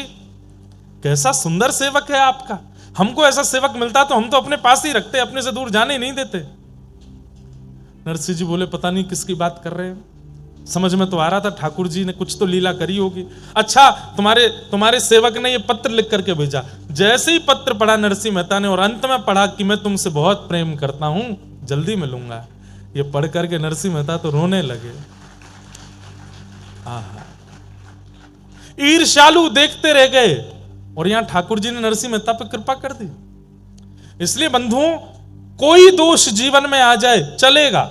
कैसा सुंदर सेवक है आपका, हमको ऐसा सेवक मिलता तो हम तो अपने पास ही रखते, अपने से दूर जाने ही नहीं देते। नरसिंह जी बोले पता नहीं किसकी बात कर रहे हैं। समझ में तो आ रहा था ठाकुर जी ने कुछ तो लीला करी होगी। अच्छा, तुम्हारे सेवक ने ये पत्र लिख करके भेजा। जैसे ही पत्र पढ़ा नरसिंह मेहता ने और अंत में पढ़ा कि मैं तुमसे बहुत प्रेम करता हूं, जल्दी मिलूंगा, ये पढ़ करके नरसिंह मेहता तो रोने लगे। आहा, ईर्ष्यालु देखते रह गए और यहां ठाकुर जी ने नरसिंह मेहता पर कृपा कर दी। इसलिए बंधुओं, कोई दोष जीवन में आ जाए चलेगा,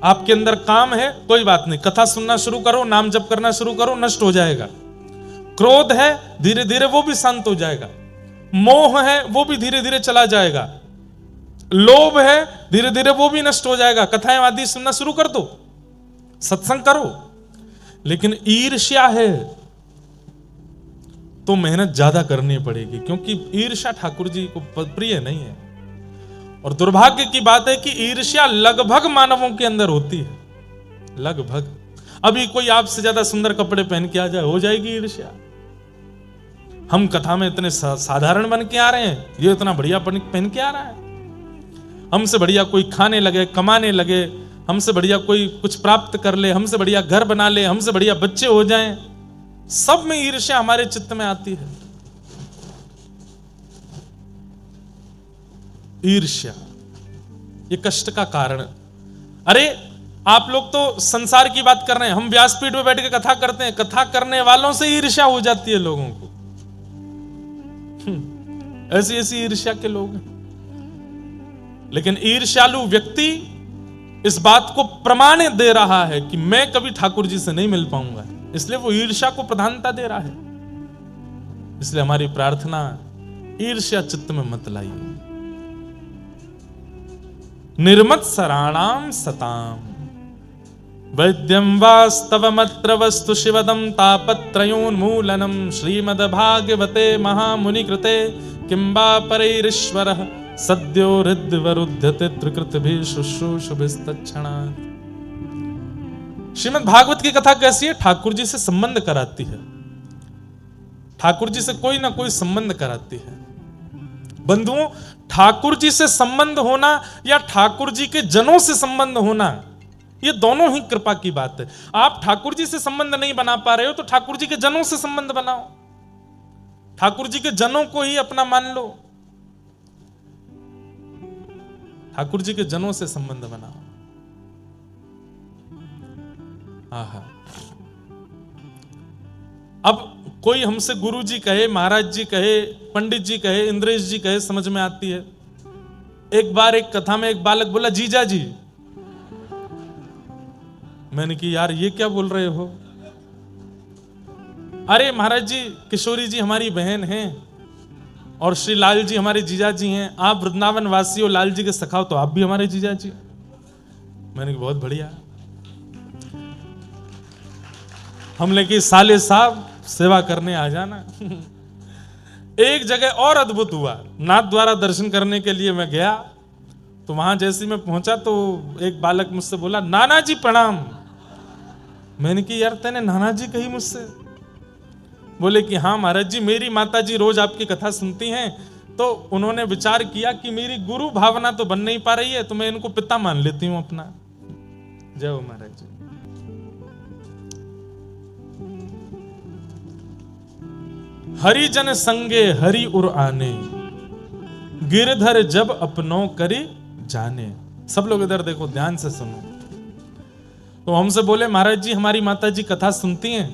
आपके अंदर काम है कोई बात नहीं, कथा सुनना शुरू करो, नाम जप करना शुरू करो, नष्ट हो जाएगा। क्रोध है धीरे धीरे वो भी शांत हो जाएगा, मोह है वो भी धीरे धीरे चला जाएगा, लोभ है धीरे धीरे वो भी नष्ट हो जाएगा। कथाएं आदि सुनना शुरू कर दो, सत्संग करो। लेकिन ईर्ष्या है तो मेहनत ज्यादा करनी पड़ेगी, क्योंकि ईर्ष्या ठाकुर जी को प्रिय नहीं है। और दुर्भाग्य की बात है कि ईर्ष्या लगभग मानवों के अंदर होती है, लगभग। अभी कोई आपसे ज्यादा सुंदर कपड़े पहन के आ जाए, हो जाएगी ईर्ष्या। हम कथा में इतने साधारण बन के आ रहे हैं, ये इतना बढ़िया पहन के आ रहा है। हमसे बढ़िया कोई खाने लगे, कमाने लगे, हमसे बढ़िया कोई कुछ प्राप्त कर ले, हमसे बढ़िया घर बना ले, हमसे बढ़िया बच्चे हो जाएं, सब में ईर्ष्या हमारे चित्त में आती है। ईर्ष्या ये कष्ट का कारण। अरे आप लोग तो संसार की बात कर रहे हैं, हम व्यासपीठ में बैठ के कथा करते हैं, कथा करने वालों से ईर्ष्या हो जाती है लोगों को। ऐसी ऐसी ईर्ष्या के लोग हैं। लेकिन ईर्ष्यालु व्यक्ति इस बात को प्रमाण दे रहा है कि मैं कभी ठाकुर जी से नहीं मिल पाऊंगा, इसलिए वो ईर्ष्या को प्रधानता दे रहा है। इसलिए हमारी प्रार्थना, ईर्ष्या चित्त में मत लाइए। निर्मत्सराणाम सताम वैद्यम वास्तवमत्र वस्तु शिवदम तापत्रयोन्मूलनम श्रीमद्भागवते महामुनि कृते किंबा परैरीश्वरः सद्यो हृद्वरुध्यते त्रिकृतभिः शुश्रूषुभिस्तत्क्षणात्। श्रीमद् भागवत की कथा कैसी है? ठाकुर जी से संबंध कराती है, ठाकुर जी से कोई ना कोई संबंध कराती है। बंधुओं, ठाकुर जी से संबंध होना या ठाकुर जी के जनों से संबंध होना, ये दोनों ही कृपा की बात है। आप ठाकुर जी से संबंध नहीं बना पा रहे हो तो ठाकुर जी के जनों से संबंध बनाओ, ठाकुर जी के जनों को ही अपना मान लो, ठाकुर जी के जनों से संबंध बनाओ। आहा, अब कोई हमसे गुरु जी कहे, महाराज जी कहे, पंडित जी कहे, इंद्रेश जी कहे, समझ में आती है। एक बार एक कथा में एक बालक बोला जीजा जी। मैंने कि यार ये क्या बोल रहे हो? अरे महाराज जी, किशोरी जी हमारी बहन हैं और श्री लाल जी हमारे जीजा जी हैं, आप वृंदावन वासी हो, लाल जी के सखाओ, तो आप भी हमारे जीजा जी। मैंने कि बहुत बढ़िया। हमने कि साले साहब सेवा करने आ जाना। एक जगह और अद्भुत हुआ, नाथ द्वारा दर्शन करने के लिए मैं गया, तो वहां जैसे मैं पहुंचा तो एक बालक मुझसे बोला नाना जी प्रणाम। मैंने कि यार तेने नाना जी कही मुझसे? बोले कि हाँ महाराज जी, मेरी माता जी रोज आपकी कथा सुनती हैं, तो उन्होंने विचार किया कि मेरी गुरु भावना तो बन नहीं पा रही है, तो मैं इनको पिता मान लेती हूं अपना। जय हो महाराज जी। हरिजन संगे हरि उर आने, गिरधर जब अपनों करी जाने। सब लोग इधर देखो, ध्यान से सुनो। तो हमसे बोले महाराज जी हमारी माता जी कथा सुनती हैं,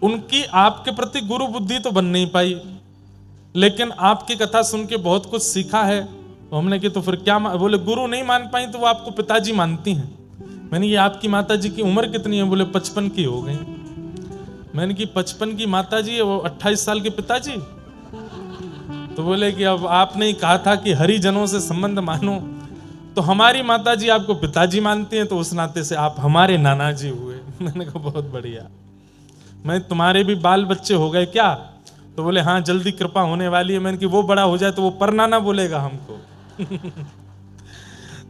उनकी आपके प्रति गुरु बुद्धि तो बन नहीं पाई, लेकिन आपकी कथा सुन के बहुत कुछ सीखा है। तो हमने कि तो फिर क्या? बोले गुरु नहीं मान पाई तो वो आपको पिताजी मानती हैं। मैंने कि आपकी माता जी की उम्र कितनी है? बोले 55 की हो गई। मैंने कि 55 की माता जी, वो 28 साल के पिताजी। तो बोले कि अब आपने ही कहा था कि हरिजनों से संबंध मानो, तो हमारी माता जी आपको पिताजी मानती हैं, तो उस नाते से आप हमारे नाना जी हुए। मैंने कहा बहुत बढ़िया। मैं तुम्हारे भी बाल बच्चे हो गए क्या? तो बोले हाँ जल्दी कृपा होने वाली है। मैंने कि वो बड़ा हो जाए तो वो परनाना बोलेगा हमको।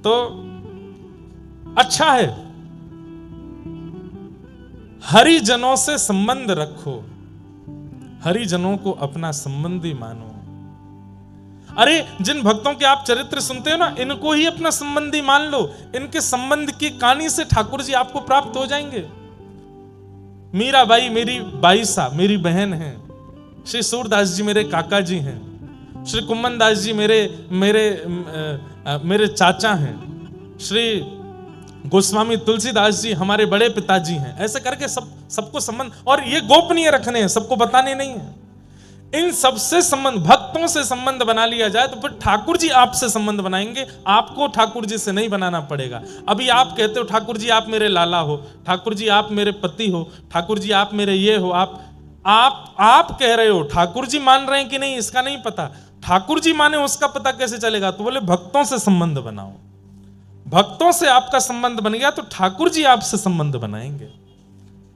तो अच्छा है, हरिजनों से संबंध रखो, हरिजनों को अपना संबंधी मानो। अरे जिन भक्तों के आप चरित्र सुनते हो ना, इनको ही अपना संबंधी मान लो, इनके संबंध की कहानी से ठाकुर जी आपको प्राप्त हो जाएंगे। मीराबाई मेरी बाईसा, मेरी बहन है। श्री सूरदास जी मेरे काका जी हैं। श्री कुम्मन दास जी मेरे चाचा हैं। श्री गोस्वामी तुलसीदास जी हमारे बड़े पिताजी हैं। ऐसे करके सबको संबंध, और ये गोपनीय रखने हैं, सबको बताने नहीं है। इन सबसे संबंध, भक्तों से संबंध बना लिया जाए तो फिर ठाकुर जी आपसे संबंध बनाएंगे, आपको ठाकुर जी से नहीं बनाना पड़ेगा। अभी आप कहते हो ठाकुर जी आप मेरे लाला हो, ठाकुर जी आप मेरे पति हो, ठाकुर जी आप मेरे ये हो, आप कह रहे हो, ठाकुर जी मान रहे हैं कि नहीं इसका नहीं पता। ठाकुर जी माने उसका पता कैसे चलेगा? तो बोले भक्तों से संबंध बनाओ। भक्तों से आपका संबंध बन गया तो ठाकुर जी आपसे संबंध बनाएंगे,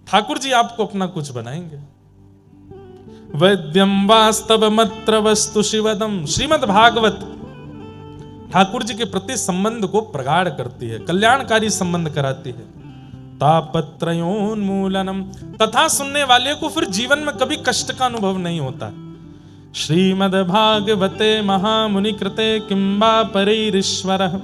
ठाकुर जी आपको अपना कुछ बनाएंगे। वैद्यम वास्तवमत्र वस्तु शिवदम, श्रीमद् भागवत ठाकुर जी के प्रति संबंध को प्रगाढ़ करती है, कल्याणकारी संबंध कराती है। तापत्रयोन्मूलनम, कथा सुनने वाले को फिर जीवन में कभी कष्ट का अनुभव नहीं होता। श्रीमद् भागवते महामुनि कृते किंबा परैरीश्वरः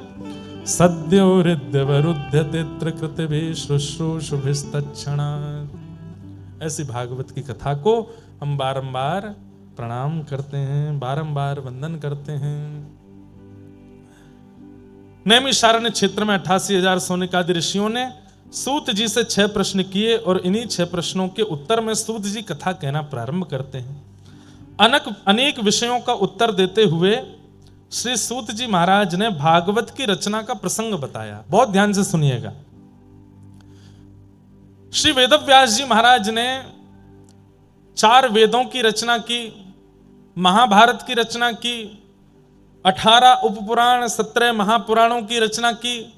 सद्यो हृद्यवरुध्यते त्रिकृतिभिः शुश्रूषुभिस्तत्क्षणात्। ऐसी भागवत की कथा को हम बारंबार प्रणाम करते हैं, बारंबार वंदन करते हैं। नैमिषारण्य क्षेत्र में 88,000 सोनिकादि ऋषियों ने सूत जी से 6 प्रश्न किए और इन्हीं 6 प्रश्नों के उत्तर में सूत जी कथा कहना प्रारंभ करते हैं। अनेक विषयों का उत्तर देते हुए श्री सूत जी महाराज ने भागवत की रचना का प्रसंग बताया। बहुत ध्यान से सुनिएगा। श्री वेदव्यास जी महाराज ने 4 वेदों की रचना की, महाभारत की रचना की, 18 उपपुराण, 17 महापुराणों की रचना की,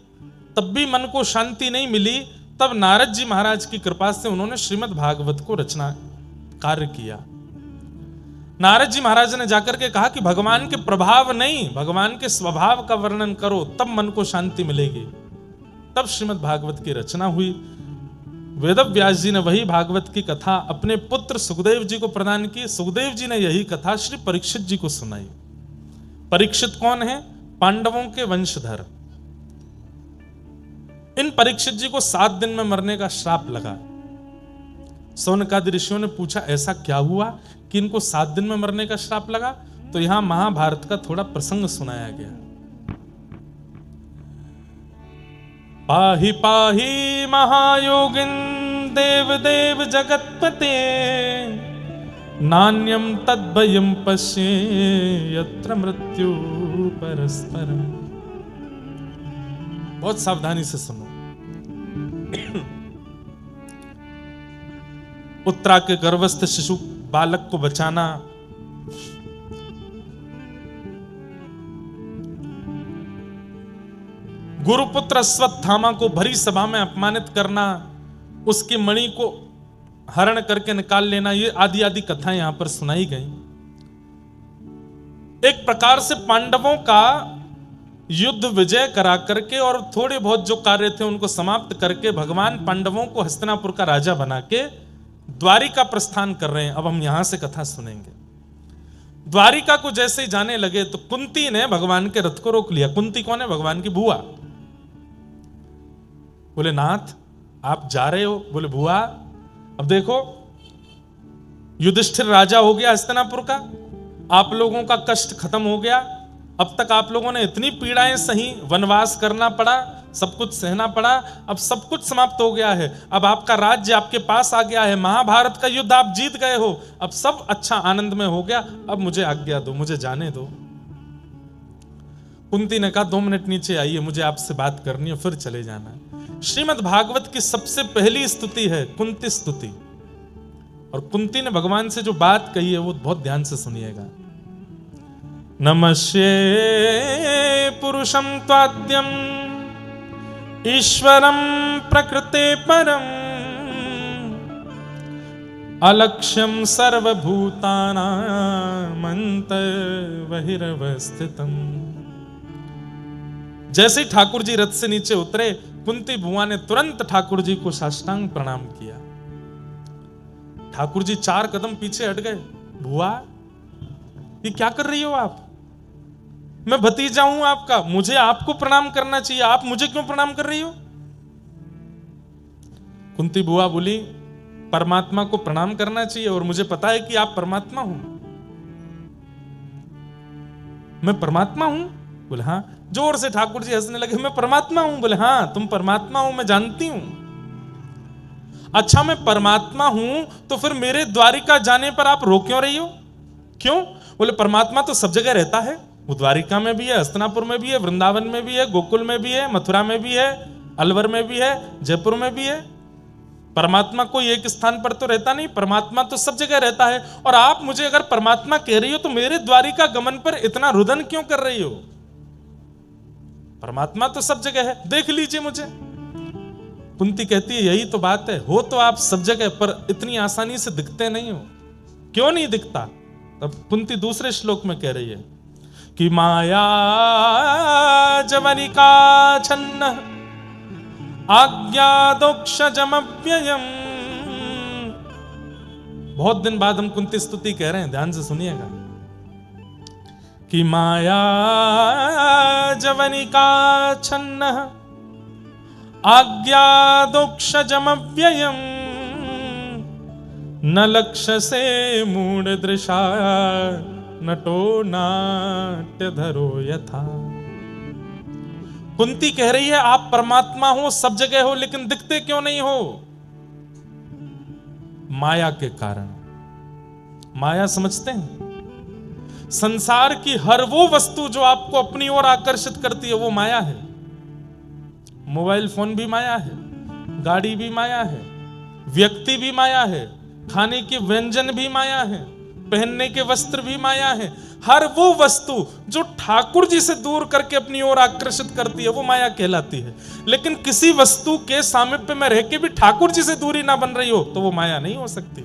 तब भी मन को शांति नहीं मिली। तब नारद जी महाराज की कृपा से उन्होंने श्रीमद् भागवत को रचना कार्य किया। नारद जी महाराज ने जाकर के कहा कि भगवान के प्रभाव नहीं, भगवान के स्वभाव का वर्णन करो, तब मन को शांति मिलेगी। तब श्रीमद् भागवत की रचना हुई। वेदव्यास जी ने वही भागवत की कथा अपने पुत्र सुखदेव जी को प्रदान की। सुखदेव जी ने यही कथा श्री परीक्षित जी को सुनाई। परीक्षित कौन है? पांडवों के वंशधर। इन परीक्षित जी को 7 दिन में मरने का श्राप लगा। सौनकादि ऋषियों ने पूछा ऐसा क्या हुआ कि इनको 7 दिन में मरने का श्राप लगा? तो यहां महाभारत का थोड़ा प्रसंग सुनाया गया। पाहि पाहि महायोगिन देव देव जगतपते नान्यम तद्भयं पश्ये यत्र मृत्यु परस्परम। बहुत सावधानी से सुनो। उत्तरा के गर्भस्थ शिशु बालक को बचाना, गुरुपुत्र अश्वत्थामा को भरी सभा में अपमानित करना, उसकी मणि को हरण करके निकाल लेना, ये आदि आदि कथाएं यहां पर सुनाई गई। एक प्रकार से पांडवों का युद्ध विजय करा करके और थोड़े बहुत जो कार्य थे उनको समाप्त करके भगवान पांडवों को हस्तिनापुर का राजा बना के द्वारिका प्रस्थान कर रहे हैं। अब हम यहां से कथा सुनेंगे। द्वारिका को जैसे ही जाने लगे तो कुंती ने भगवान के रथ को रोक लिया। कुंती कौन है? भगवान की बुआ। बोले नाथ आप जा रहे हो? बोले बुआ अब देखो युधिष्ठिर राजा हो गया हस्तिनापुर का, आप लोगों का कष्ट खत्म हो गया। अब तक आप लोगों ने इतनी पीड़ाएं सही, वनवास करना पड़ा, सब कुछ सहना पड़ा, अब सब कुछ समाप्त हो गया है। अब आपका राज्य आपके पास आ गया है, महाभारत का युद्ध आप जीत गए हो, अब सब अच्छा आनंद में हो गया, अब मुझे आज्ञा दो, मुझे जाने दो। कुंती ने कहा 2 मिनट नीचे आइए, मुझे आपसे बात करनी है, फिर चले जाना। श्रीमद् भागवत की सबसे पहली स्तुति है कुंती स्तुति, और कुंती ने भगवान से जो बात कही है वो बहुत ध्यान से सुनिएगा। नमस्ये पुरुषं त्वाद्यं ईश्वरं प्रकृते परं अलक्ष्यं सर्वभूतानां अन्तर्बहिरवस्थितम्। जैसे ही ठाकुर जी रथ से नीचे उतरे, कुंती बुआ ने तुरंत ठाकुर जी को साष्टांग प्रणाम किया। ठाकुर जी 4 कदम पीछे हट गए। बुआ ये क्या कर रही हो आप? मैं भतीजा हूं आपका, मुझे आपको प्रणाम करना चाहिए, आप मुझे क्यों प्रणाम कर रही हो? कुंती बुआ बोली परमात्मा को प्रणाम करना चाहिए और मुझे पता है कि आप परमात्मा हो। मैं परमात्मा हूं? बोले हाँ। जोर से ठाकुर जी हंसने लगे, मैं परमात्मा हूं? बोले हाँ तुम परमात्मा हो, मैं जानती हूं। अच्छा मैं परमात्मा हूं तो फिर मेरे द्वारिका जाने पर आप रो क्यों रही हो? क्यों? बोले परमात्मा तो सब जगह रहता है, वो द्वारिका में भी है, हस्तिनापुर में भी है, वृंदावन में भी है, गोकुल में भी है, मथुरा में भी है, अलवर में भी है, जयपुर में भी है। परमात्मा कोई एक स्थान पर तो रहता नहीं, परमात्मा तो सब जगह रहता है। और आप मुझे अगर परमात्मा कह रही हो तो मेरे द्वारिका गमन पर इतना रुदन क्यों कर रही हो? परमात्मा तो सब जगह है, देख लीजिए मुझे। कुंती कहती है यही तो बात है, हो तो आप सब जगह पर इतनी आसानी से दिखते नहीं हो। क्यों नहीं दिखता? तब कुंती दूसरे श्लोक में कह रही है कि माया जवनिका छन्न आज्ञादोक्षजमव्ययम्। बहुत दिन बाद हम कुंती स्तुति कह रहे हैं, ध्यान से सुनिएगा। कि माया जवनिका छन्न आज्ञादोक्षजमव्ययम् न लक्ष्य से मूढ़ दृशा नटो नाट्यधरो यथा। कुंती कह रही है आप परमात्मा हो, सब जगह हो, लेकिन दिखते क्यों नहीं हो? माया के कारण। माया समझते हैं? संसार की हर वो वस्तु जो आपको अपनी ओर आकर्षित करती है वो माया है। मोबाइल फोन भी माया है, गाड़ी भी माया है, व्यक्ति भी माया है, खाने के व्यंजन भी माया है, पहनने के वस्त्र भी माया है। हर वो वस्तु जो ठाकुर जी से दूर करके अपनी ओर आकर्षित करती है वो माया कहलाती है। लेकिन किसी वस्तु के सामीप्य में रह के भी ठाकुर जी से दूरी ना बन रही हो तो वो माया नहीं हो सकती।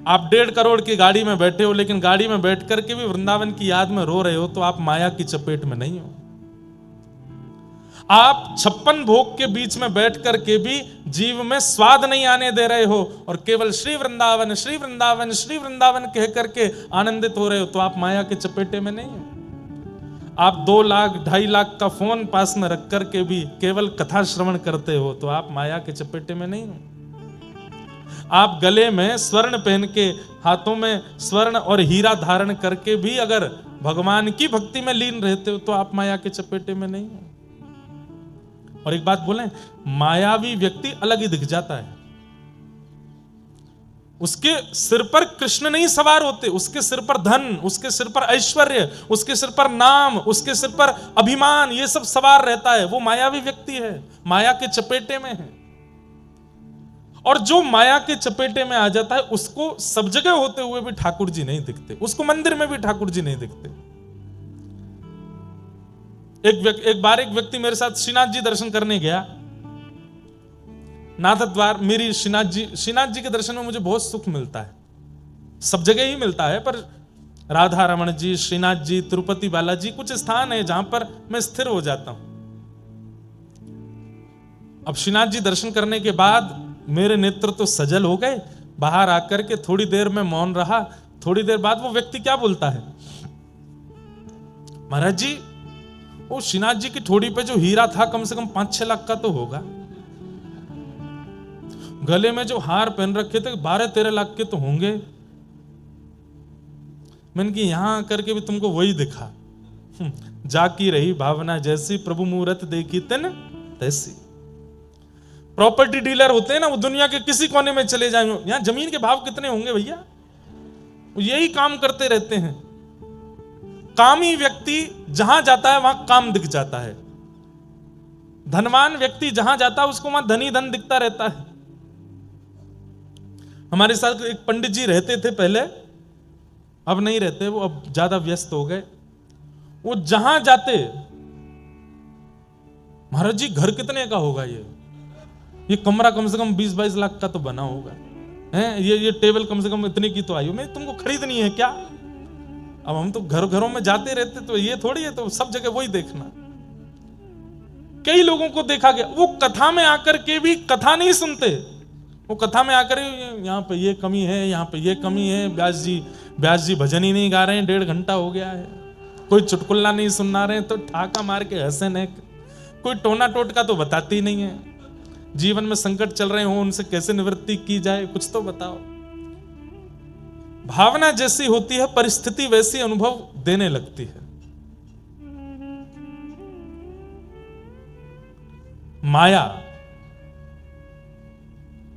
आप 1.5 करोड़ की गाड़ी में बैठे हो लेकिन गाड़ी में बैठ करके भी वृंदावन की याद में रो रहे हो तो आप माया की चपेट में नहीं हो। आप 56 भोग के बीच में बैठ करके भी जीव में स्वाद नहीं आने दे रहे हो और केवल श्री वृंदावन श्री वृंदावन श्री वृंदावन कह करके आनंदित हो रहे हो तो आप माया के चपेटे में नहीं हो। आप 2 लाख 2.5 लाख का फोन पास में रख करके भी केवल कथा श्रवण करते हो तो आप माया के चपेटे में नहीं हो। आप गले में स्वर्ण पहन के, हाथों में स्वर्ण और हीरा धारण करके भी अगर भगवान की भक्ति में लीन रहते हो तो आप माया के चपेटे में नहीं हो। और एक बात बोलें, मायावी व्यक्ति अलग ही दिख जाता है। उसके सिर पर कृष्ण नहीं सवार होते, उसके सिर पर धन, उसके सिर पर ऐश्वर्य, उसके सिर पर नाम, उसके सिर पर अभिमान, ये सब सवार रहता है। वो मायावी व्यक्ति है, माया के चपेटे में है। और जो माया के चपेटे में आ जाता है उसको सब जगह होते हुए भी ठाकुर जी नहीं दिखते, उसको मंदिर में भी ठाकुर जी नहीं दिखते। एक बार एक व्यक्ति मेरे साथ श्रीनाथ जी दर्शन करने गया, नाथ द्वार। मेरी श्रीनाथ जी के दर्शन में मुझे बहुत सुख मिलता है, सब जगह ही मिलता है, पर राधा रमण जी, श्रीनाथ जी, तिरुपति बालाजी कुछ स्थान है जहां पर मैं स्थिर हो जाता हूं। अब श्रीनाथ जी दर्शन करने के बाद मेरे नेत्र तो सजल हो गए। बाहर आकर के थोड़ी देर में मौन रहा। थोड़ी देर बाद वो व्यक्ति क्या बोलता है, महाराज जी वो श्रीनाथ जी की ठोड़ी पे जो हीरा था कम से कम 5-6 लाख का तो होगा। गले में जो हार पहन रखे थे 12-13 लाख के तो होंगे। मैंने कि यहां करके भी तुमको वही दिखा। जाकी रही भावना जैसी, प्रभु मूरत देखी तन तैसी। प्रॉपर्टी डीलर होते हैं ना, वो दुनिया के किसी कोने में चले जाएंगे, यहां जमीन के भाव कितने होंगे भैया, वो यही काम करते रहते हैं। कामी व्यक्ति जहां जाता है वहां काम दिख जाता है। धनवान व्यक्ति जहां जाता है उसको वहां धनी धन दिखता रहता है। हमारे साथ एक पंडित जी रहते थे पहले, अब नहीं रहते, वो अब ज्यादा व्यस्त हो गए। वो जहां जाते, महाराज जी घर कितने का होगा, ये कमरा कम से कम 20-22 लाख का तो बना होगा है, ये टेबल कम से कम इतने की तो आई हो, मैं तुमको खरीदनी है क्या? अब हम तो घरों में जाते रहते, तो ये थोड़ी है तो सब जगह वही देखना। कई लोगों को देखा गया वो कथा में आकर के भी कथा नहीं सुनते। वो कथा में आकर यहाँ पे ये कमी है, यहाँ पे ये कमी है, व्यास जी भजन ही नहीं गा रहे हैं, 1.5 घंटा हो गया है। कोई चुटकुल्ला नहीं सुना रहे तो ठाका मार के हंसे नहीं, कोई टोना टोटका तो बताती नहीं है। जीवन में संकट चल रहे हो उनसे कैसे निवृत्ति की जाए, कुछ तो बताओ। भावना जैसी होती है परिस्थिति वैसी अनुभव देने लगती है। माया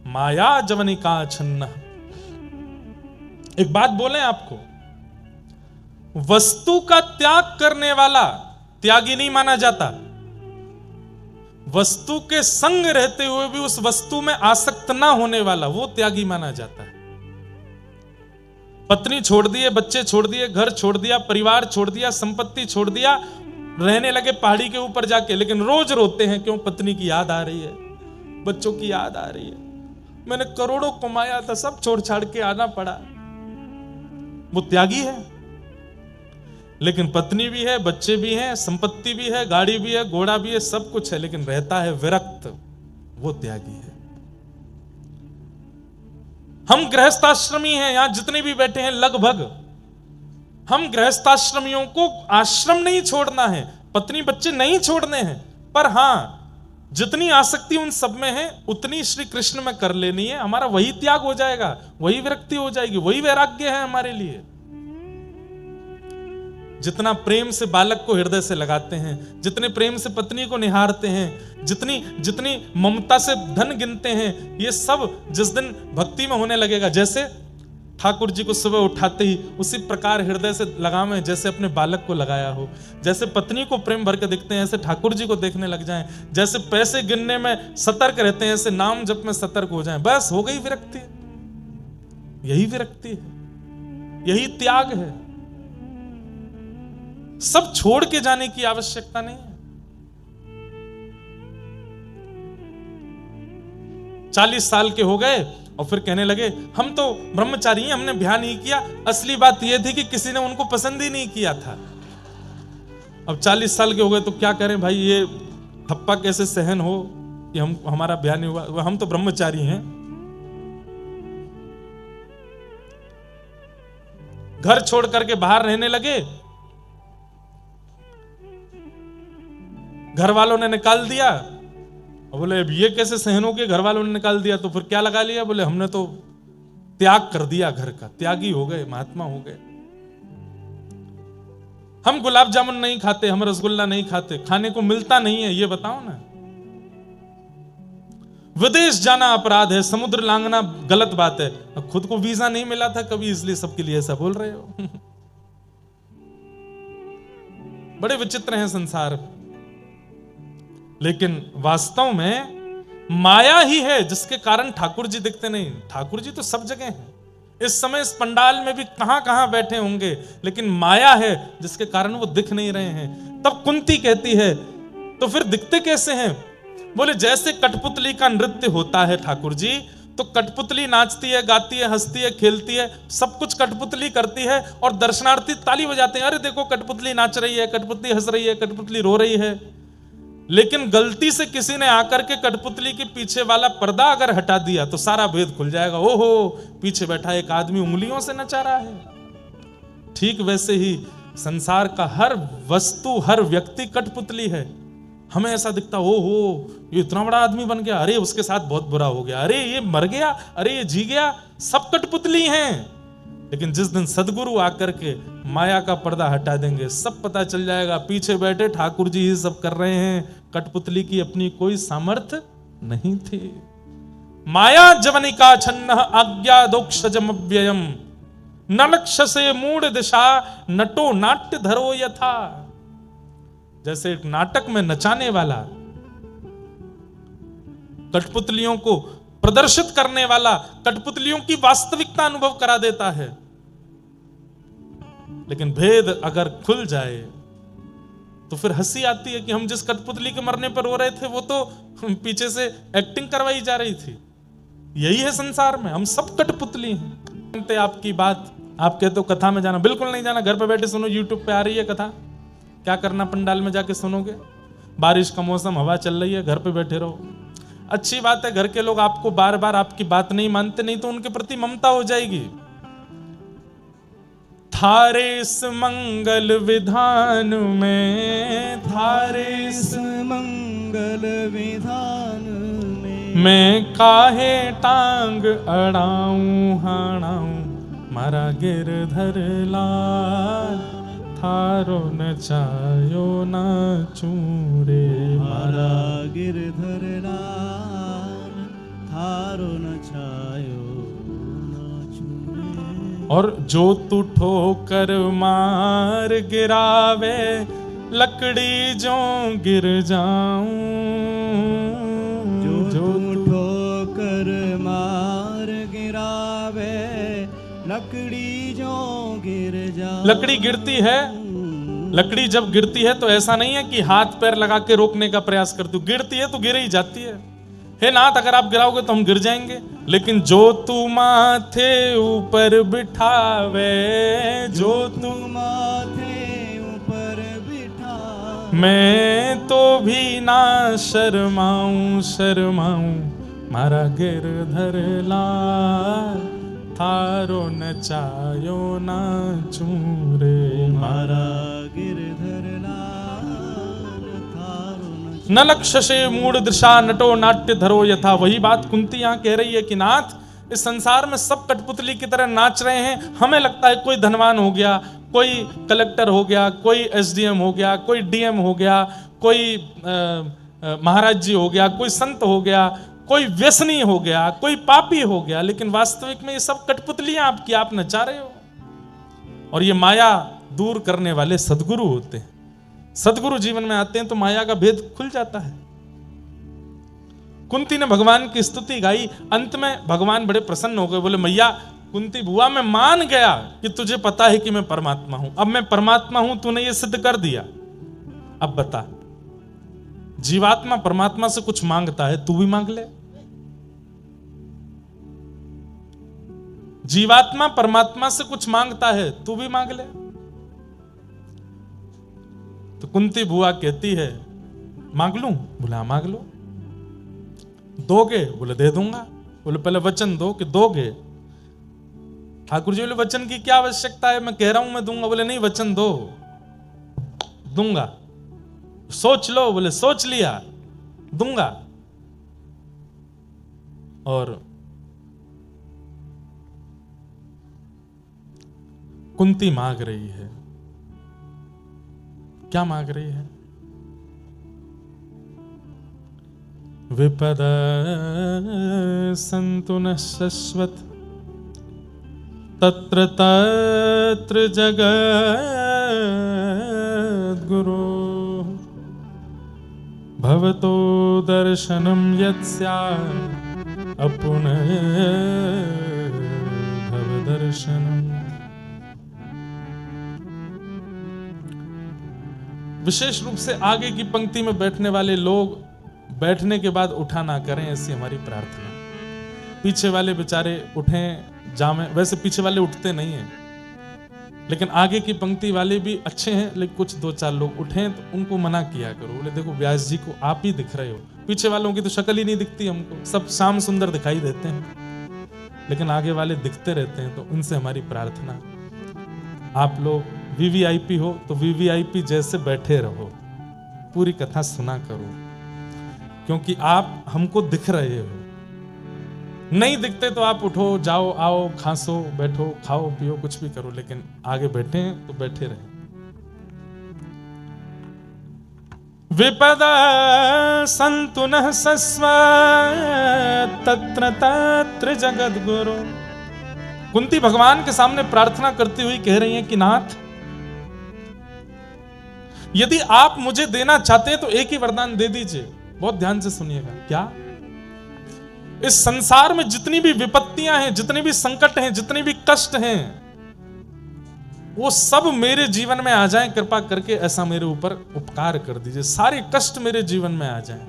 माया जवनिका छन्न। एक बात बोले आपको, वस्तु का त्याग करने वाला त्यागी नहीं माना जाता। वस्तु के संग रहते हुए भी उस वस्तु में आसक्त ना होने वाला वो त्यागी माना जाता है। पत्नी छोड़ दिए, बच्चे छोड़ दिए, घर छोड़ दिया, परिवार छोड़ दिया, संपत्ति छोड़ दिया, रहने लगे पहाड़ी के ऊपर जाके, लेकिन रोज रोते हैं क्यों? पत्नी की याद आ रही है, बच्चों की याद आ रही है, मैंने करोड़ों कमाया था सब छोड़ छाड़ के आना पड़ा। वो त्यागी है। लेकिन पत्नी भी है, बच्चे भी हैं, संपत्ति भी है, गाड़ी भी है, घोड़ा भी है, सब कुछ है, लेकिन रहता है विरक्त, वो त्यागी है। हम गृहस्थाश्रमी हैं, यहां जितने भी बैठे हैं लगभग, हम गृहस्थाश्रमियों को आश्रम नहीं छोड़ना है, पत्नी बच्चे नहीं छोड़ने हैं, पर हां जितनी आसक्ति उन सब में है उतनी श्री कृष्ण में कर लेनी है। हमारा वही त्याग हो जाएगा, वही विरक्ति हो जाएगी, वही वैराग्य है हमारे लिए। जितना प्रेम से बालक को हृदय से लगाते हैं, जितने प्रेम से पत्नी को निहारते हैं, जितनी ममता से धन गिनते हैं, ये सब जिस दिन भक्ति में होने लगेगा, जैसे ठाकुर जी को सुबह उठाते ही उसी प्रकार हृदय से लगावें जैसे अपने बालक को लगाया हो, जैसे पत्नी को प्रेम भर के देखते हैं ऐसे ठाकुर जी को देखने लग जाएं, जैसे पैसे गिनने में सतर्क रहते हैं ऐसे नाम जप में सतर्क हो जाएं, बस हो गई विरक्ति। यही विरक्ति है, यही त्याग है। सब छोड़ के जाने की आवश्यकता नहीं है। 40 साल के हो गए और फिर कहने लगे हम तो ब्रह्मचारी हैं, हमने ब्याह नहीं किया। असली बात यह थी कि किसी ने उनको पसंद ही नहीं किया था। अब 40 साल के हो गए तो क्या करें भाई, ये थप्पा कैसे सहन हो कि हमारा ब्याह नहीं हुआ, हम तो ब्रह्मचारी हैं। घर छोड़ करके बाहर रहने लगे, घर वालों ने निकाल दिया, बोले अब ये कैसे सहन हो गए, घर वालों ने निकाल दिया तो फिर क्या लगा लिया, बोले हमने तो त्याग कर दिया घर का, त्यागी हो गए, महात्मा हो गए। हम गुलाब जामुन नहीं खाते, हम रसगुल्ला नहीं खाते, खाने को मिलता नहीं है, ये बताओ ना। विदेश जाना अपराध है, समुद्र लांघना गलत बात है, अब खुद को वीजा नहीं मिला था कभी, इसलिए सबके लिए ऐसा बोल रहे हो। बड़े विचित्र हैं संसार। लेकिन वास्तव में माया ही है जिसके कारण ठाकुर जी दिखते नहीं। ठाकुर जी तो सब जगह हैं, इस समय इस पंडाल में भी कहां कहां बैठे होंगे, लेकिन माया है जिसके कारण वो दिख नहीं रहे हैं। तब कुंती कहती है तो फिर दिखते कैसे हैं? बोले जैसे कठपुतली का नृत्य होता है ठाकुर जी, तो कठपुतली नाचती है, गाती है, हंसती है, खेलती है, सब कुछ कठपुतली करती है और दर्शनार्थी ताली बजाते हैं, अरे देखो कठपुतली नाच रही है, कठपुतली हंस रही है, कठपुतली रो रही है। लेकिन गलती से किसी ने आकर के कठपुतली के पीछे वाला पर्दा अगर हटा दिया तो सारा भेद खुल जाएगा। ओहो, पीछे बैठा एक आदमी उंगलियों से नचा रहा है। ठीक वैसे ही संसार का हर वस्तु, हर व्यक्ति कठपुतली है। हमें ऐसा दिखता, ओहो ये इतना बड़ा आदमी बन गया, अरे उसके साथ बहुत बुरा हो गया, अरे ये मर गया, अरे ये जी गया, सब कठपुतली हैं। लेकिन जिस दिन सदगुरु आकर के माया का पर्दा हटा देंगे, सब पता चल जाएगा पीछे बैठे ठाकुर जी ही सब कर रहे हैं, कठपुतली की अपनी कोई सामर्थ्य नहीं थी। माया जवनिका छन्न आज्ञा दोक्षजमव्ययम नलक्षसे मूढ़ दिशा नटो नाट्य धरो यथा। जैसे एक नाटक में नचाने वाला, कठपुतलियों को प्रदर्शित करने वाला कठपुतलियों की वास्तविकता अनुभव करा देता है, लेकिन भेद अगर खुल जाए तो फिर हंसी आती है कि हम जिस कठपुतली के मरने पर रो रहे थे वो तो पीछे से एक्टिंग करवाई जा रही थी। यही है संसार में, हम सब कठपुतली हैं। आपकी बात, आप कहते हो कथा में जाना, बिल्कुल नहीं जाना, घर पे बैठे सुनो, यूट्यूब पे आ रही है कथा, क्या करना पंडाल में जाके सुनोगे? बारिश का मौसम, हवा चल रही है, घर पे बैठे रहो। अच्छी बात है, घर के लोग आपको बार बार आपकी बात नहीं मानते, नहीं तो उनके प्रति ममता हो जाएगी। थारे इस मंगल विधान में, थारे इस मंगल विधान में, मैं काहे टांग अड़ाऊं हाणाऊं, मारा गिरधर लाल, थारो नचायो नाचूं रे, मारा गिरधर लाल, थारो नचायो नाचूं रे। और जो तू ठोकर मार गिरावे, लकड़ी जो गिर जाऊं, जो ठोकर मार गिरावे, लकड़ी जो गिर जा। लकड़ी गिरती है, लकड़ी जब गिरती है तो ऐसा नहीं है कि हाथ पैर लगा के रोकने का प्रयास करती हूँ, गिरती है तो गिर ही जाती है। हे नाथ, अगर आप गिराओगे तो हम गिर जाएंगे, लेकिन जो तू माथे ऊपर बिठावे, जो तू माथे ऊपर बिठा, मैं तो भी ना शर्माऊं, शर्माऊं, मारा गिरधर लाल, थारो नचायो नाचूं रे, मारा गिरधर लाल, थारो नचायो। न लक्षसे मूढ़ दृशा नटो नाट्य धरो यथा। वही बात कुंती यहाँ कह रही है कि नाथ, इस संसार में सब कठपुतली की तरह नाच रहे हैं। हमें लगता है कोई धनवान हो गया, कोई कलेक्टर हो गया, कोई एसडीएम हो गया, कोई डीएम हो गया, कोई महाराज जी हो गया, कोई संत हो गया, कोई व्यसनी हो गया, कोई पापी हो गया, लेकिन वास्तविक में ये सब कठपुतलियां आपकी, आप नचा रहे हो। और ये माया दूर करने वाले सदगुरु होते हैं। सदगुरु जीवन में आते हैं तो माया का भेद खुल जाता है। कुंती ने भगवान की स्तुति गाई, अंत में भगवान बड़े प्रसन्न हो गए, बोले मैया कुंती बुआ, मैं मान गया कि तुझे पता है कि मैं परमात्मा हूं। अब मैं परमात्मा हूं, तूने ये सिद्ध कर दिया। अब बता, जीवात्मा परमात्मा से कुछ मांगता है, तू भी मांग ले। जीवात्मा परमात्मा से कुछ मांगता है, तू भी मांग ले। तो कुंती बुआ कहती है, मांग लूं? बोले हाँ मांग लो। दोगे? बोले दे दूंगा। बोले पहले वचन दो कि दोगे। ठाकुर जी बोले वचन की क्या आवश्यकता है, मैं कह रहा हूं मैं दूंगा। बोले नहीं, वचन दो, दूंगा। सोच लो। बोले सोच लिया, दूंगा। और कुंती मांग रही है, क्या मांग रही है? विपद सन्तु न शश्वत तत्र तत्र जगद्गुरो भवतो दर्शनं यत्स्यात् अपुनः भवदर्शनम्। विशेष रूप से आगे की पंक्ति में बैठने वाले लोग बैठने के बाद उठा ना करें, ऐसी हमारी प्रार्थना। पीछे वाले बेचारे उठें जामें, वैसे पीछे वाले उठते नहीं हैं, लेकिन आगे की पंक्ति वाले भी अच्छे हैं, लेकिन कुछ दो चार लोग उठें तो उनको मना किया करो। बोले देखो व्यास जी को आप ही दिख रहे हो, पीछे वालों की तो शक्ल ही नहीं दिखती हमको, सब शाम सुंदर दिखाई देते हैं, लेकिन आगे वाले दिखते रहते हैं। तो उनसे हमारी प्रार्थना, आप लोग वीवीआईपी हो तो वीवीआईपी जैसे बैठे रहो, पूरी कथा सुना करो, क्योंकि आप हमको दिख रहे हो। नहीं दिखते तो आप उठो, जाओ, आओ, खांसो, बैठो, खाओ, पियो, कुछ भी करो, लेकिन आगे बैठे हैं तो बैठे रहे। विपद सन्तु नः शश्वत् तत्र तत्र जगद्गुरो। कुंती भगवान के सामने प्रार्थना करती हुई कह रही हैं कि नाथ, यदि आप मुझे देना चाहते हैं तो एक ही वरदान दे दीजिए। बहुत ध्यान से सुनिएगा। क्या? इस संसार में जितनी भी विपत्तियां हैं, जितने भी संकट हैं, जितने भी कष्ट हैं, वो सब मेरे जीवन में आ जाएं, कृपा करके ऐसा मेरे ऊपर उपकार कर दीजिए, सारे कष्ट मेरे जीवन में आ जाएं।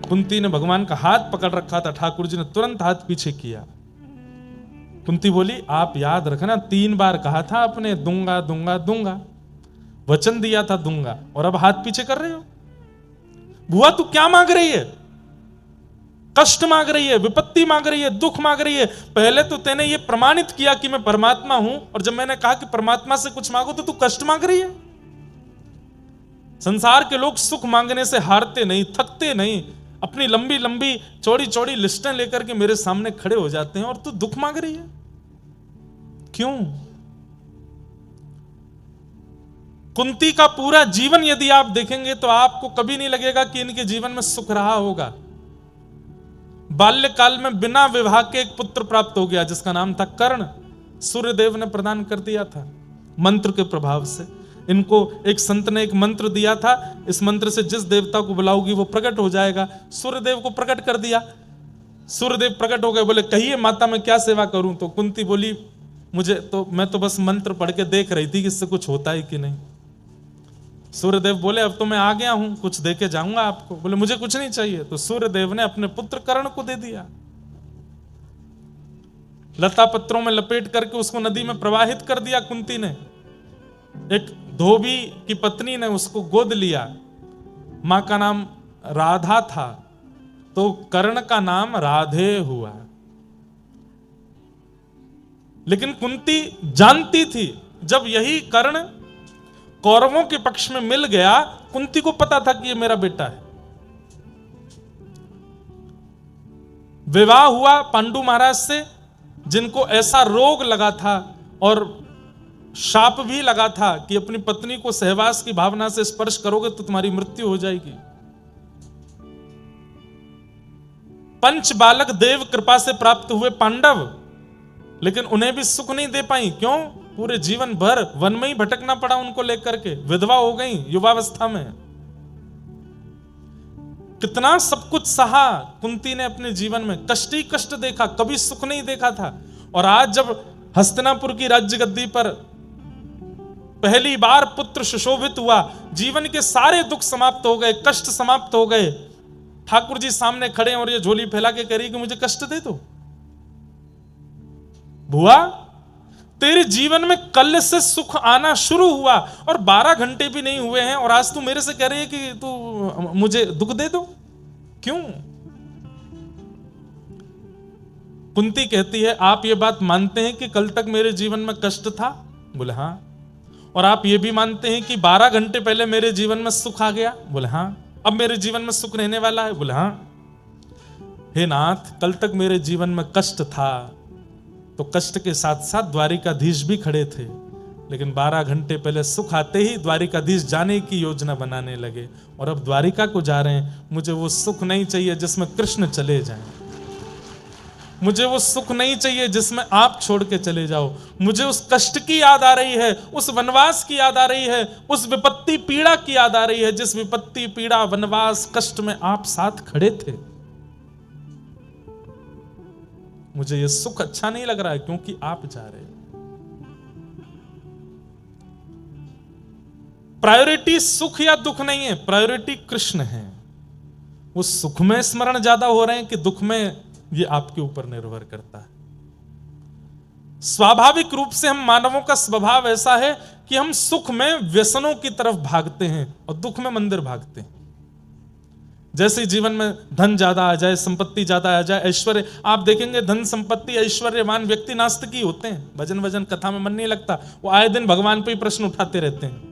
कुंती ने भगवान का हाथ पकड़ रखा था, ठाकुर जी ने तुरंत हाथ पीछे किया। कुंती बोली, आप याद रखना 3 बार कहा था आपने, दूंगा दूंगा दूंगा, वचन दिया था दूंगा, और अब हाथ पीछे कर रहे हो। बुआ तू क्या मांग रही है? कष्ट मांग रही है, विपत्ति मांग रही है, दुख मांग रही है। पहले तो तेने ये प्रमाणित किया कि मैं परमात्मा हूं, और जब मैंने कहा कि परमात्मा से कुछ मांगो तो तू कष्ट मांग रही है। संसार के लोग सुख मांगने से हारते नहीं, थकते नहीं, अपनी लंबी लंबी चौड़ी चौड़ी लिस्टें लेकर के मेरे सामने खड़े हो जाते हैं, और तू दुख मांग रही है क्यों? कुंती का पूरा जीवन यदि आप देखेंगे तो आपको कभी नहीं लगेगा कि इनके जीवन में सुख रहा होगा। बाल्यकाल में बिना विवाह के एक पुत्र प्राप्त हो गया जिसका नाम था कर्ण। सूर्यदेव ने प्रदान कर दिया था मंत्र के प्रभाव से। इनको एक संत ने एक मंत्र दिया था, इस मंत्र से जिस देवता को बुलाओगी वो प्रकट हो जाएगा। सूर्यदेव को प्रकट कर दिया। सूर्यदेव प्रकट हो गए, बोले कहिए माता मैं क्या सेवा करूं? तो कुंती बोली मैं तो बस मंत्र पढ़ के देख रही थी कि इससे कुछ होता है कि नहीं। सूर्यदेव बोले अब तो मैं आ गया हूं, कुछ दे के जाऊंगा आपको। बोले मुझे कुछ नहीं चाहिए। तो सूर्यदेव ने अपने पुत्र कर्ण को दे दिया। लता पत्रों में लपेट करके उसको नदी में प्रवाहित कर दिया कुंती ने। एक धोबी की पत्नी ने उसको गोद लिया। मां का नाम राधा था तो कर्ण का नाम राधे हुआ। लेकिन कुंती जानती थी जब यही कर्ण कौरवों के पक्ष में मिल गया, कुंती को पता था कि ये मेरा बेटा है। विवाह हुआ पांडु महाराज से, जिनको ऐसा रोग लगा था और शाप भी लगा था कि अपनी पत्नी को सहवास की भावना से स्पर्श करोगे तो तुम्हारी मृत्यु हो जाएगी। पंच बालक देव कृपा से प्राप्त हुए पांडव, लेकिन उन्हें भी सुख नहीं दे पाई। क्यों? पूरे जीवन भर वन में ही भटकना पड़ा उनको लेकर के। विधवा हो गई युवावस्था में। कितना सब कुछ सहा कुंती ने अपने जीवन में, कष्ट ही कष्ट देखा, कभी सुख नहीं देखा था। और आज जब हस्तिनापुर की राज्य गद्दी पर पहली बार पुत्र सुशोभित हुआ, जीवन के सारे दुख समाप्त हो गए, कष्ट समाप्त हो गए, ठाकुर जी सामने खड़े हैं और ये झोली फैला के कह रही कि मुझे कष्ट दे दो। बुआ तेरे जीवन में कल से सुख आना शुरू हुआ और 12 घंटे भी नहीं हुए हैं और आज तू मेरे से कह रही है कि तू मुझे दुख दे दो। क्यों? कुंती कहती है आप ये बात मानते हैं कि कल तक मेरे जीवन में कष्ट था? बोले हां। और आप ये भी मानते हैं कि 12 घंटे पहले मेरे जीवन में सुख आ गया? बोले हां। अब मेरे जीवन में सुख रहने वाला है? बोले हां। हे नाथ, कल तक मेरे जीवन में कष्ट था तो कष्ट के साथ साथ द्वारिकाधीश भी खड़े थे, लेकिन 12 घंटे पहले सुख आते ही द्वारिकाधीश जाने की योजना बनाने लगे और अब द्वारिका को जा रहे हैं। मुझे वो सुख नहीं चाहिए जिसमें कृष्ण चले जाएं। मुझे वो सुख नहीं चाहिए जिसमें आप छोड़ के चले जाओ। मुझे उस कष्ट की याद आ रही है, उस वनवास की याद आ रही है, उस विपत्ति पीड़ा की याद आ रही है जिस विपत्ति पीड़ा वनवास कष्ट में आप साथ खड़े थे। मुझे ये सुख अच्छा नहीं लग रहा है क्योंकि आप जा रहे हो। प्रायोरिटी सुख या दुख नहीं है, प्रायोरिटी कृष्ण है। वो सुख में स्मरण ज्यादा हो रहे हैं कि दुख में, ये आपके ऊपर निर्भर करता है। स्वाभाविक रूप से हम मानवों का स्वभाव ऐसा है कि हम सुख में व्यसनों की तरफ भागते हैं और दुख में मंदिर भागते हैं। जैसे जीवन में धन ज्यादा आ जाए, संपत्ति ज्यादा आ जाए, ऐश्वर्य, आप देखेंगे धन संपत्ति ऐश्वर्यवान व्यक्ति नास्तिक ही होते हैं। भजन वजन कथा में मन नहीं लगता, वो आए दिन भगवान पे ही प्रश्न उठाते रहते हैं।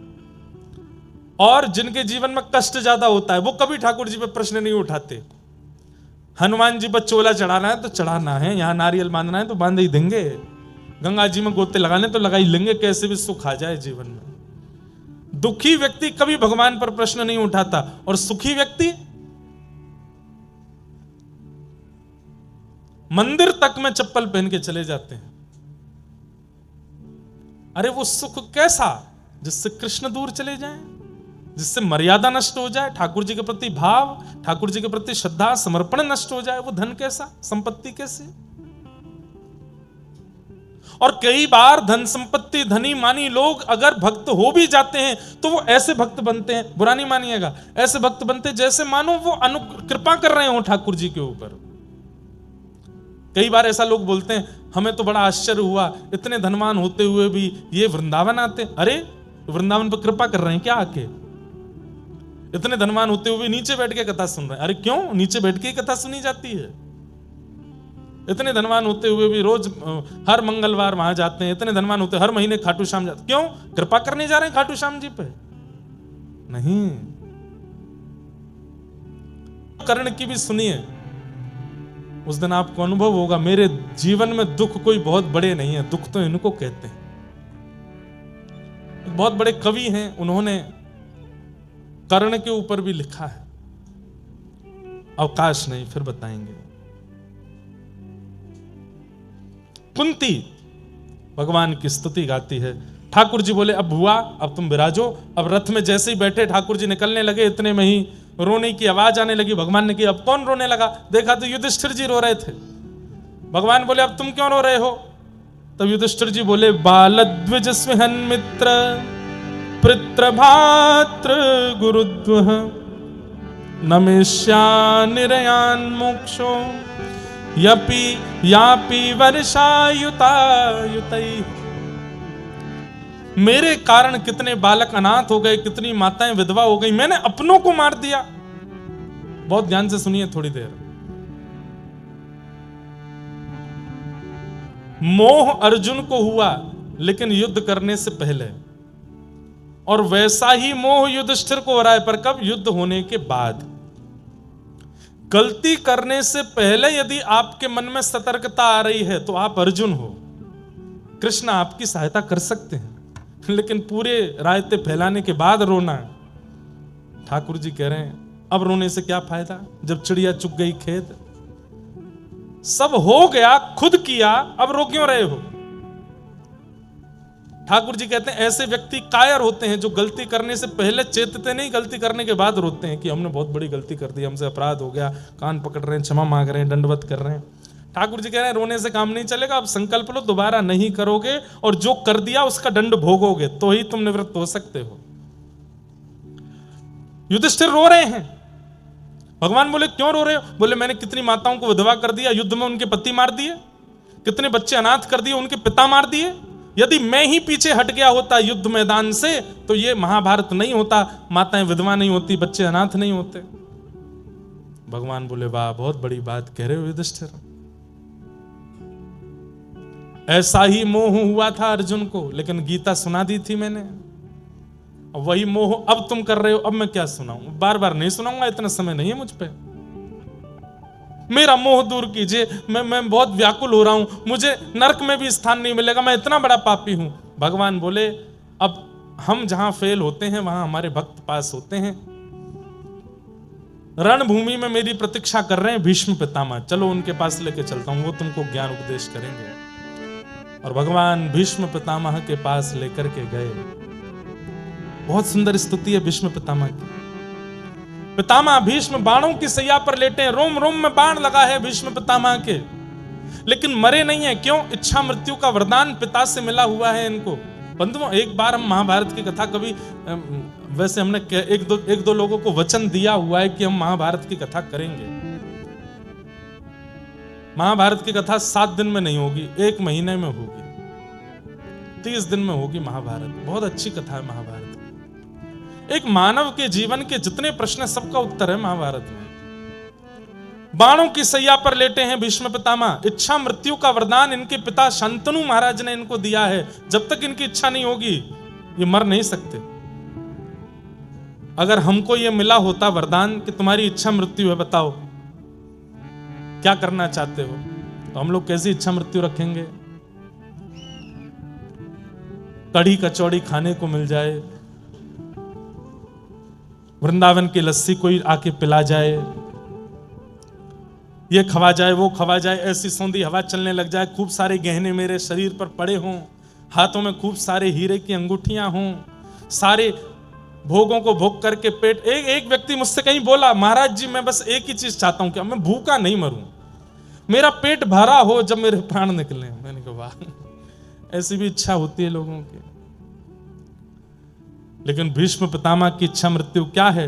और जिनके जीवन में कष्ट ज्यादा होता है वो कभी ठाकुर जी पे प्रश्न नहीं उठाते। हनुमान जी पर चोला चढ़ाना है तो चढ़ाना है, यहां नारियल बांधना है तो बांध ही देंगे, गंगा जी में गोते लगाने तो लगा ही लेंगे, कैसे भी सुख आ जाए जीवन में। दुखी व्यक्ति कभी भगवान पर प्रश्न नहीं उठाता और सुखी व्यक्ति मंदिर तक में चप्पल पहन के चले जाते हैं। अरे वो सुख कैसा जिससे कृष्ण दूर चले जाएं, जिससे मर्यादा नष्ट हो जाए, ठाकुर जी के प्रति भाव, ठाकुर जी के प्रति श्रद्धा समर्पण नष्ट हो जाए, वो धन कैसा, संपत्ति कैसे? और कई बार धन संपत्ति धनी मानी लोग अगर भक्त हो भी जाते हैं तो वो ऐसे भक्त बनते हैं, बुरा नहीं मानिएगा, ऐसे भक्त बनते हैं जैसे मानो वो कृपा कर रहे हो ठाकुर जी के ऊपर। कई बार ऐसा लोग बोलते हैं हमें तो बड़ा आश्चर्य हुआ, इतने धनवान होते हुए भी ये वृंदावन आते। अरे वृंदावन पर कृपा कर रहे हैं क्या आके? इतने धनवान होते हुए नीचे बैठ के कथा सुन रहे हैं। अरे क्यों? नीचे बैठ के ही कथा सुनी जाती है। इतने धनवान होते हुए भी रोज हर मंगलवार वहां जाते हैं। इतने धनवान होते हर महीने खाटू श्याम जाते, क्यों? कृपा करने जा रहे हैं खाटू श्याम जी पे? नहीं। कर्ण की भी सुनिए, उस दिन आपको अनुभव होगा, मेरे जीवन में दुख कोई बहुत बड़े नहीं है, दुख तो इनको कहते हैं। एक बहुत बड़े कवि हैं, उन्होंने कर्ण के ऊपर भी लिखा है। अवकाश नहीं, फिर बताएंगे। कुंती भगवान की स्तुति गाती है। ठाकुर जी बोले, अब हुआ, अब तुम विराजो। अब रथ में जैसे ही बैठे ठाकुर जी निकलने लगे, इतने में ही रोने की आवाज आने लगी। भगवान ने कहा, अब कौन रोने लगा? देखा तो युधिष्ठिर जी रो रहे थे। भगवान बोले, अब तुम क्यों रो रहे हो? तब युधिष्ठिर जी बोले, बालद्विज स्विहन मित्र पितृ भातृ गुरुद्वः नमेष्या निरयान मोक्षो यपि यापि वर्षायुतायुतैः। मेरे कारण कितने बालक अनाथ हो गए, कितनी माताएं विधवा हो गई, मैंने अपनों को मार दिया। बहुत ध्यान से सुनिए थोड़ी देर। मोह अर्जुन को हुआ लेकिन युद्ध करने से पहले, और वैसा ही मोह युधिष्ठिर को हो रहा है, पर कब? युद्ध होने के बाद। गलती करने से पहले यदि आपके मन में सतर्कता आ रही है तो आप अर्जुन हो। कृष्ण आपकी सहायता कर सकते हैं, लेकिन पूरे रायते फैलाने के बाद रोना। ठाकुर जी कह रहे हैं, अब रोने से क्या फायदा, जब चिड़िया चुग गई खेत, सब हो गया, खुद किया, अब रो क्यों रहे हो? ठाकुर जी कहते हैं, ऐसे व्यक्ति कायर होते हैं जो गलती करने से पहले चेतते नहीं, गलती करने के बाद रोते हैं कि हमने बहुत बड़ी गलती कर दी, हमसे अपराध हो गया, कान पकड़ रहे हैं, क्षमा मांग रहे हैं, दंडवत कर रहे हैं। ठाकुर जी कह रहे हैं, रोने से काम नहीं चलेगा, अब संकल्प लो, दोबारा नहीं करोगे, और जो कर दिया उसका दंड भोगोगे, तो ही तुम निवृत्त हो सकते हो। युधिष्ठिर रो रहे हैं। भगवान बोले, क्यों रो रहे हो? बोले, मैंने कितनी माताओं को विधवा कर दिया, युद्ध में उनके पति मार दिए, कितने बच्चे अनाथ कर दिए, उनके पिता मार दिए। यदि मैं ही पीछे हट गया होता युद्ध मैदान से तो ये महाभारत नहीं होता, माताएं विधवा नहीं होती, बच्चे अनाथ नहीं होते। भगवान बोले, वाह, बहुत बड़ी बात कह रहे हो युधिष्ठिर। ऐसा ही मोह हुआ था अर्जुन को, लेकिन गीता सुना दी थी मैंने। वही मोह अब तुम कर रहे हो, अब मैं क्या सुनाऊं? बार बार नहीं सुनाऊंगा, इतना समय नहीं है मुझ पे। मेरा मोह दूर कीजिए, मैं बहुत व्याकुल हो रहा हूं, मुझे नरक में भी स्थान नहीं मिलेगा, मैं इतना बड़ा पापी हूं। भगवान बोले, अब हम जहां फेल होते हैं वहां हमारे भक्त पास होते हैं। रणभूमि में मेरी प्रतीक्षा कर रहे हैं भीष्म पितामह, चलो उनके पास लेके चलता हूं, वो तुमको ज्ञान उपदेश करेंगे। और भगवान भीष्म पितामह के पास लेकर के गए। बहुत सुंदर स्तुति है भीष्म पितामह की। पितामह भीष्म बाणों की सैया पर लेटे हैं, रोम रोम में बाण लगा है भीष्म पितामह के, लेकिन मरे नहीं है। क्यों? इच्छा मृत्यु का वरदान पिता से मिला हुआ है इनको। बंधुओं, एक बार हम महाभारत की कथा कभी, वैसे हमने एक दो लोगों को वचन दिया हुआ है कि हम महाभारत की कथा करेंगे। महाभारत की कथा 7 दिन में नहीं होगी, 1 महीने में होगी, 30 दिन में होगी महाभारत। बहुत अच्छी कथा है महाभारत। एक मानव के जीवन के जितने प्रश्न, सबका उत्तर है महाभारत में। बाणों की सैया पर लेटे हैं भीष्म पितामह, इच्छा मृत्यु का वरदान इनके पिता शांतनु महाराज ने इनको दिया है। जब तक इनकी इच्छा नहीं होगी ये मर नहीं सकते। अगर हमको ये मिला होता वरदान कि तुम्हारी इच्छा मृत्यु है, बताओ क्या करना चाहते हो, तो हम लोग कैसी इच्छा मृत्यु रखेंगे? कढ़ी कचौड़ी खाने को मिल जाए, वृंदावन की लस्सी कोई आके पिला जाए, ये खवा जाए, वो खवा जाए, ऐसी सौंधी हवा चलने लग जाए, खूब सारे गहने मेरे शरीर पर पड़े हों, हाथों में खूब सारे हीरे की अंगूठियां हों, सारे भोगों को भोग करके पेट। एक व्यक्ति मुझसे कहीं बोला, महाराज जी मैं बस एक ही चीज चाहता हूं कि मैं भूखा नहीं मरूं, मेरा पेट भरा हो जब मेरे प्राण निकले। मैंने कहा वाह, ऐसी भी इच्छा होती है लोगों की। लेकिन भीष्म पितामह की इच्छा मृत्यु क्या है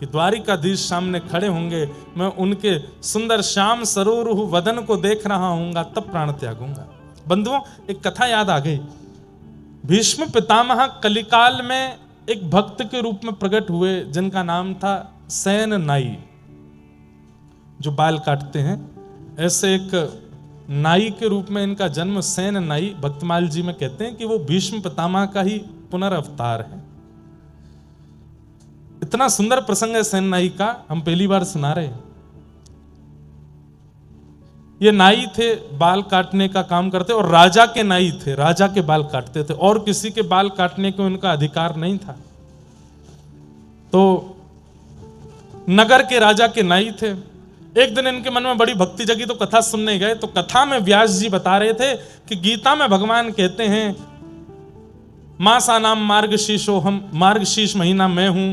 कि द्वारिकाधीश सामने खड़े होंगे, मैं उनके सुंदर श्याम सरोरुह वदन को देख रहा हूंगा, तब प्राण त्यागूंगा। बंधुओं, एक कथा याद आ गई। भीष्म पितामह कलिकाल में एक भक्त के रूप में प्रकट हुए जिनका नाम था सेन नाई, जो बाल काटते हैं। ऐसे एक नाई के रूप में इनका जन्म सेन नाई, भक्तमाल जी में कहते हैं कि वो भीष्म पितामह का ही पुनर्अवतार है। इतना सुंदर प्रसंग है सेन नाई का, हम पहली बार सुना रहे हैं। ये नाई थे, बाल काटने का काम करते और राजा के नाई थे, राजा के बाल काटते थे और किसी के बाल काटने को उनका अधिकार नहीं था। तो नगर के राजा के नाई थे। एक दिन इनके मन में बड़ी भक्ति जगी तो कथा सुनने गए। तो कथा में व्यास जी बता रहे थे कि गीता में भगवान कहते हैं मासा नाम मार्गशीर्षो, हम मार्गशीर्ष महीना मैं हूं,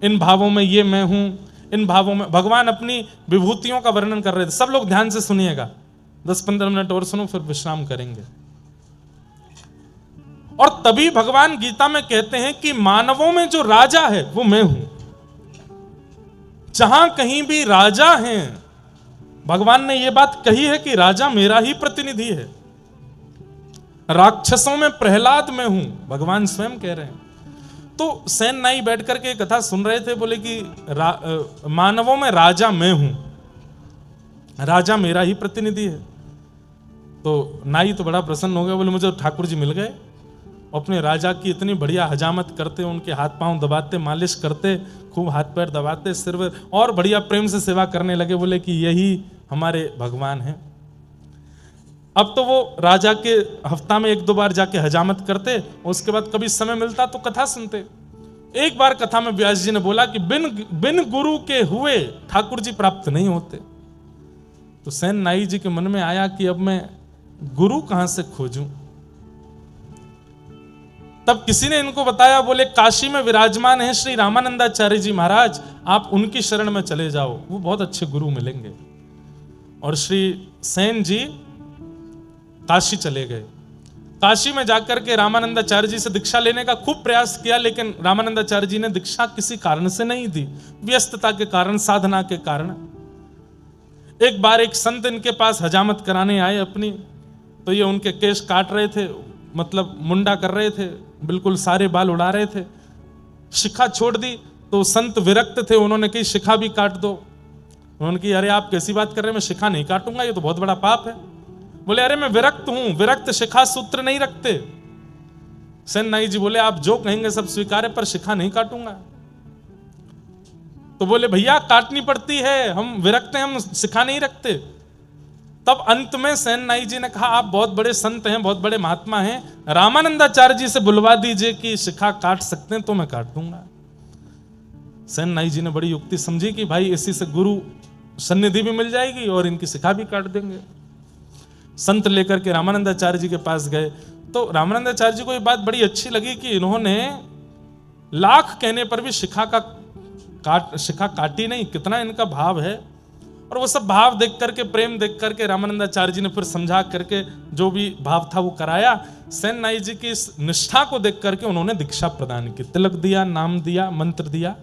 इन भावों में ये मैं हूं, इन भावों में भगवान अपनी विभूतियों का वर्णन कर रहे थे। सब लोग ध्यान से सुनिएगा, 10-15 मिनट और सुनो फिर विश्राम करेंगे। और तभी भगवान गीता में कहते हैं कि मानवों में जो राजा है वो मैं हूं। जहां कहीं भी राजा हैं, भगवान ने यह बात कही है कि राजा मेरा ही प्रतिनिधि है। राक्षसों में प्रहलाद मैं हूं, भगवान स्वयं कह रहे हैं। तो सेन नाई बैठ करके कथा सुन रहे थे, बोले कि मानवों में राजा मैं हूं, राजा मेरा ही प्रतिनिधि है। तो नाई तो बड़ा प्रसन्न हो गया, बोले मुझे ठाकुर जी मिल गए। अपने राजा की इतनी बढ़िया हजामत करते, उनके हाथ पांव दबाते, मालिश करते, खूब हाथ पैर दबाते, सिर और बढ़िया प्रेम से सेवा करने लगे। बोले कि यही हमारे भगवान हैं। अब तो वो राजा के हफ्ता में 1-2 बार जाके हजामत करते, उसके बाद कभी समय मिलता तो कथा सुनते। एक बार कथा में व्यास जी ने बोला कि बिन गुरु के हुए ठाकुर जी प्राप्त नहीं होते। तो सेन नाई जी के मन में आया कि अब मैं गुरु कहां से खोजूं। तब किसी ने इनको बताया, बोले काशी में विराजमान है श्री रामानंदाचार्य जी महाराज, आप उनकी शरण में चले जाओ, वो बहुत अच्छे गुरु मिलेंगे। और श्री सेन जी काशी चले गए। काशी में जाकर के रामानंदाचार्य जी से दीक्षा लेने का खूब प्रयास किया, लेकिन रामानंदाचार्य जी ने दीक्षा किसी कारण से नहीं दी, व्यस्तता के कारण, साधना के कारण। एक बार एक संत इनके पास हजामत कराने आए अपनी, तो ये उनके केश काट रहे थे, मतलब मुंडा कर रहे थे, बिल्कुल सारे बाल उड़ा रहे थे। शिखा छोड़ दी तो संत विरक्त थे, उन्होंने कही शिखा भी काट दो। उन्होंने कही अरे आप कैसी बात कर रहे हैं, मैं शिखा नहीं काटूंगा, ये तो बहुत बड़ा पाप है। बोले अरे मैं विरक्त हूं, विरक्त शिखा सूत्र नहीं रखते। सेन नाई जी बोले आप जो कहेंगे सब स्वीकार है, पर शिखा नहीं काटूंगा। तो बोले भैया काटनी पड़ती है, हम विरक्त हैं, हम शिखा नहीं रखते। तब अंत में सेन नाई जी ने कहा आप बहुत बड़े संत हैं, बहुत बड़े महात्मा हैं, रामानंदाचार्य जी से बुलवा दीजिए कि शिखा काट सकते हैं तो मैं काट दूंगा। सेन नाई जी ने बड़ी युक्ति समझी कि भाई इसी से गुरु सन्निधि भी मिल जाएगी और इनकी शिखा भी काट देंगे। संत लेकर के रामानंदाचार्य जी के पास गए। तो रामानंदाचार्य जी को ये बात बड़ी अच्छी लगी कि इन्होंने लाख कहने पर भी शिखा काटी नहीं, कितना इनका भाव है। और वो सब भाव देख करके, प्रेम देख करके रामानंदाचार्य जी ने फिर समझा करके जो भी भाव था वो कराया। सेन नाई जी की इस निष्ठा को देख करके उन्होंने दीक्षा प्रदान की, तिलक दिया, नाम दिया, मंत्र दिया।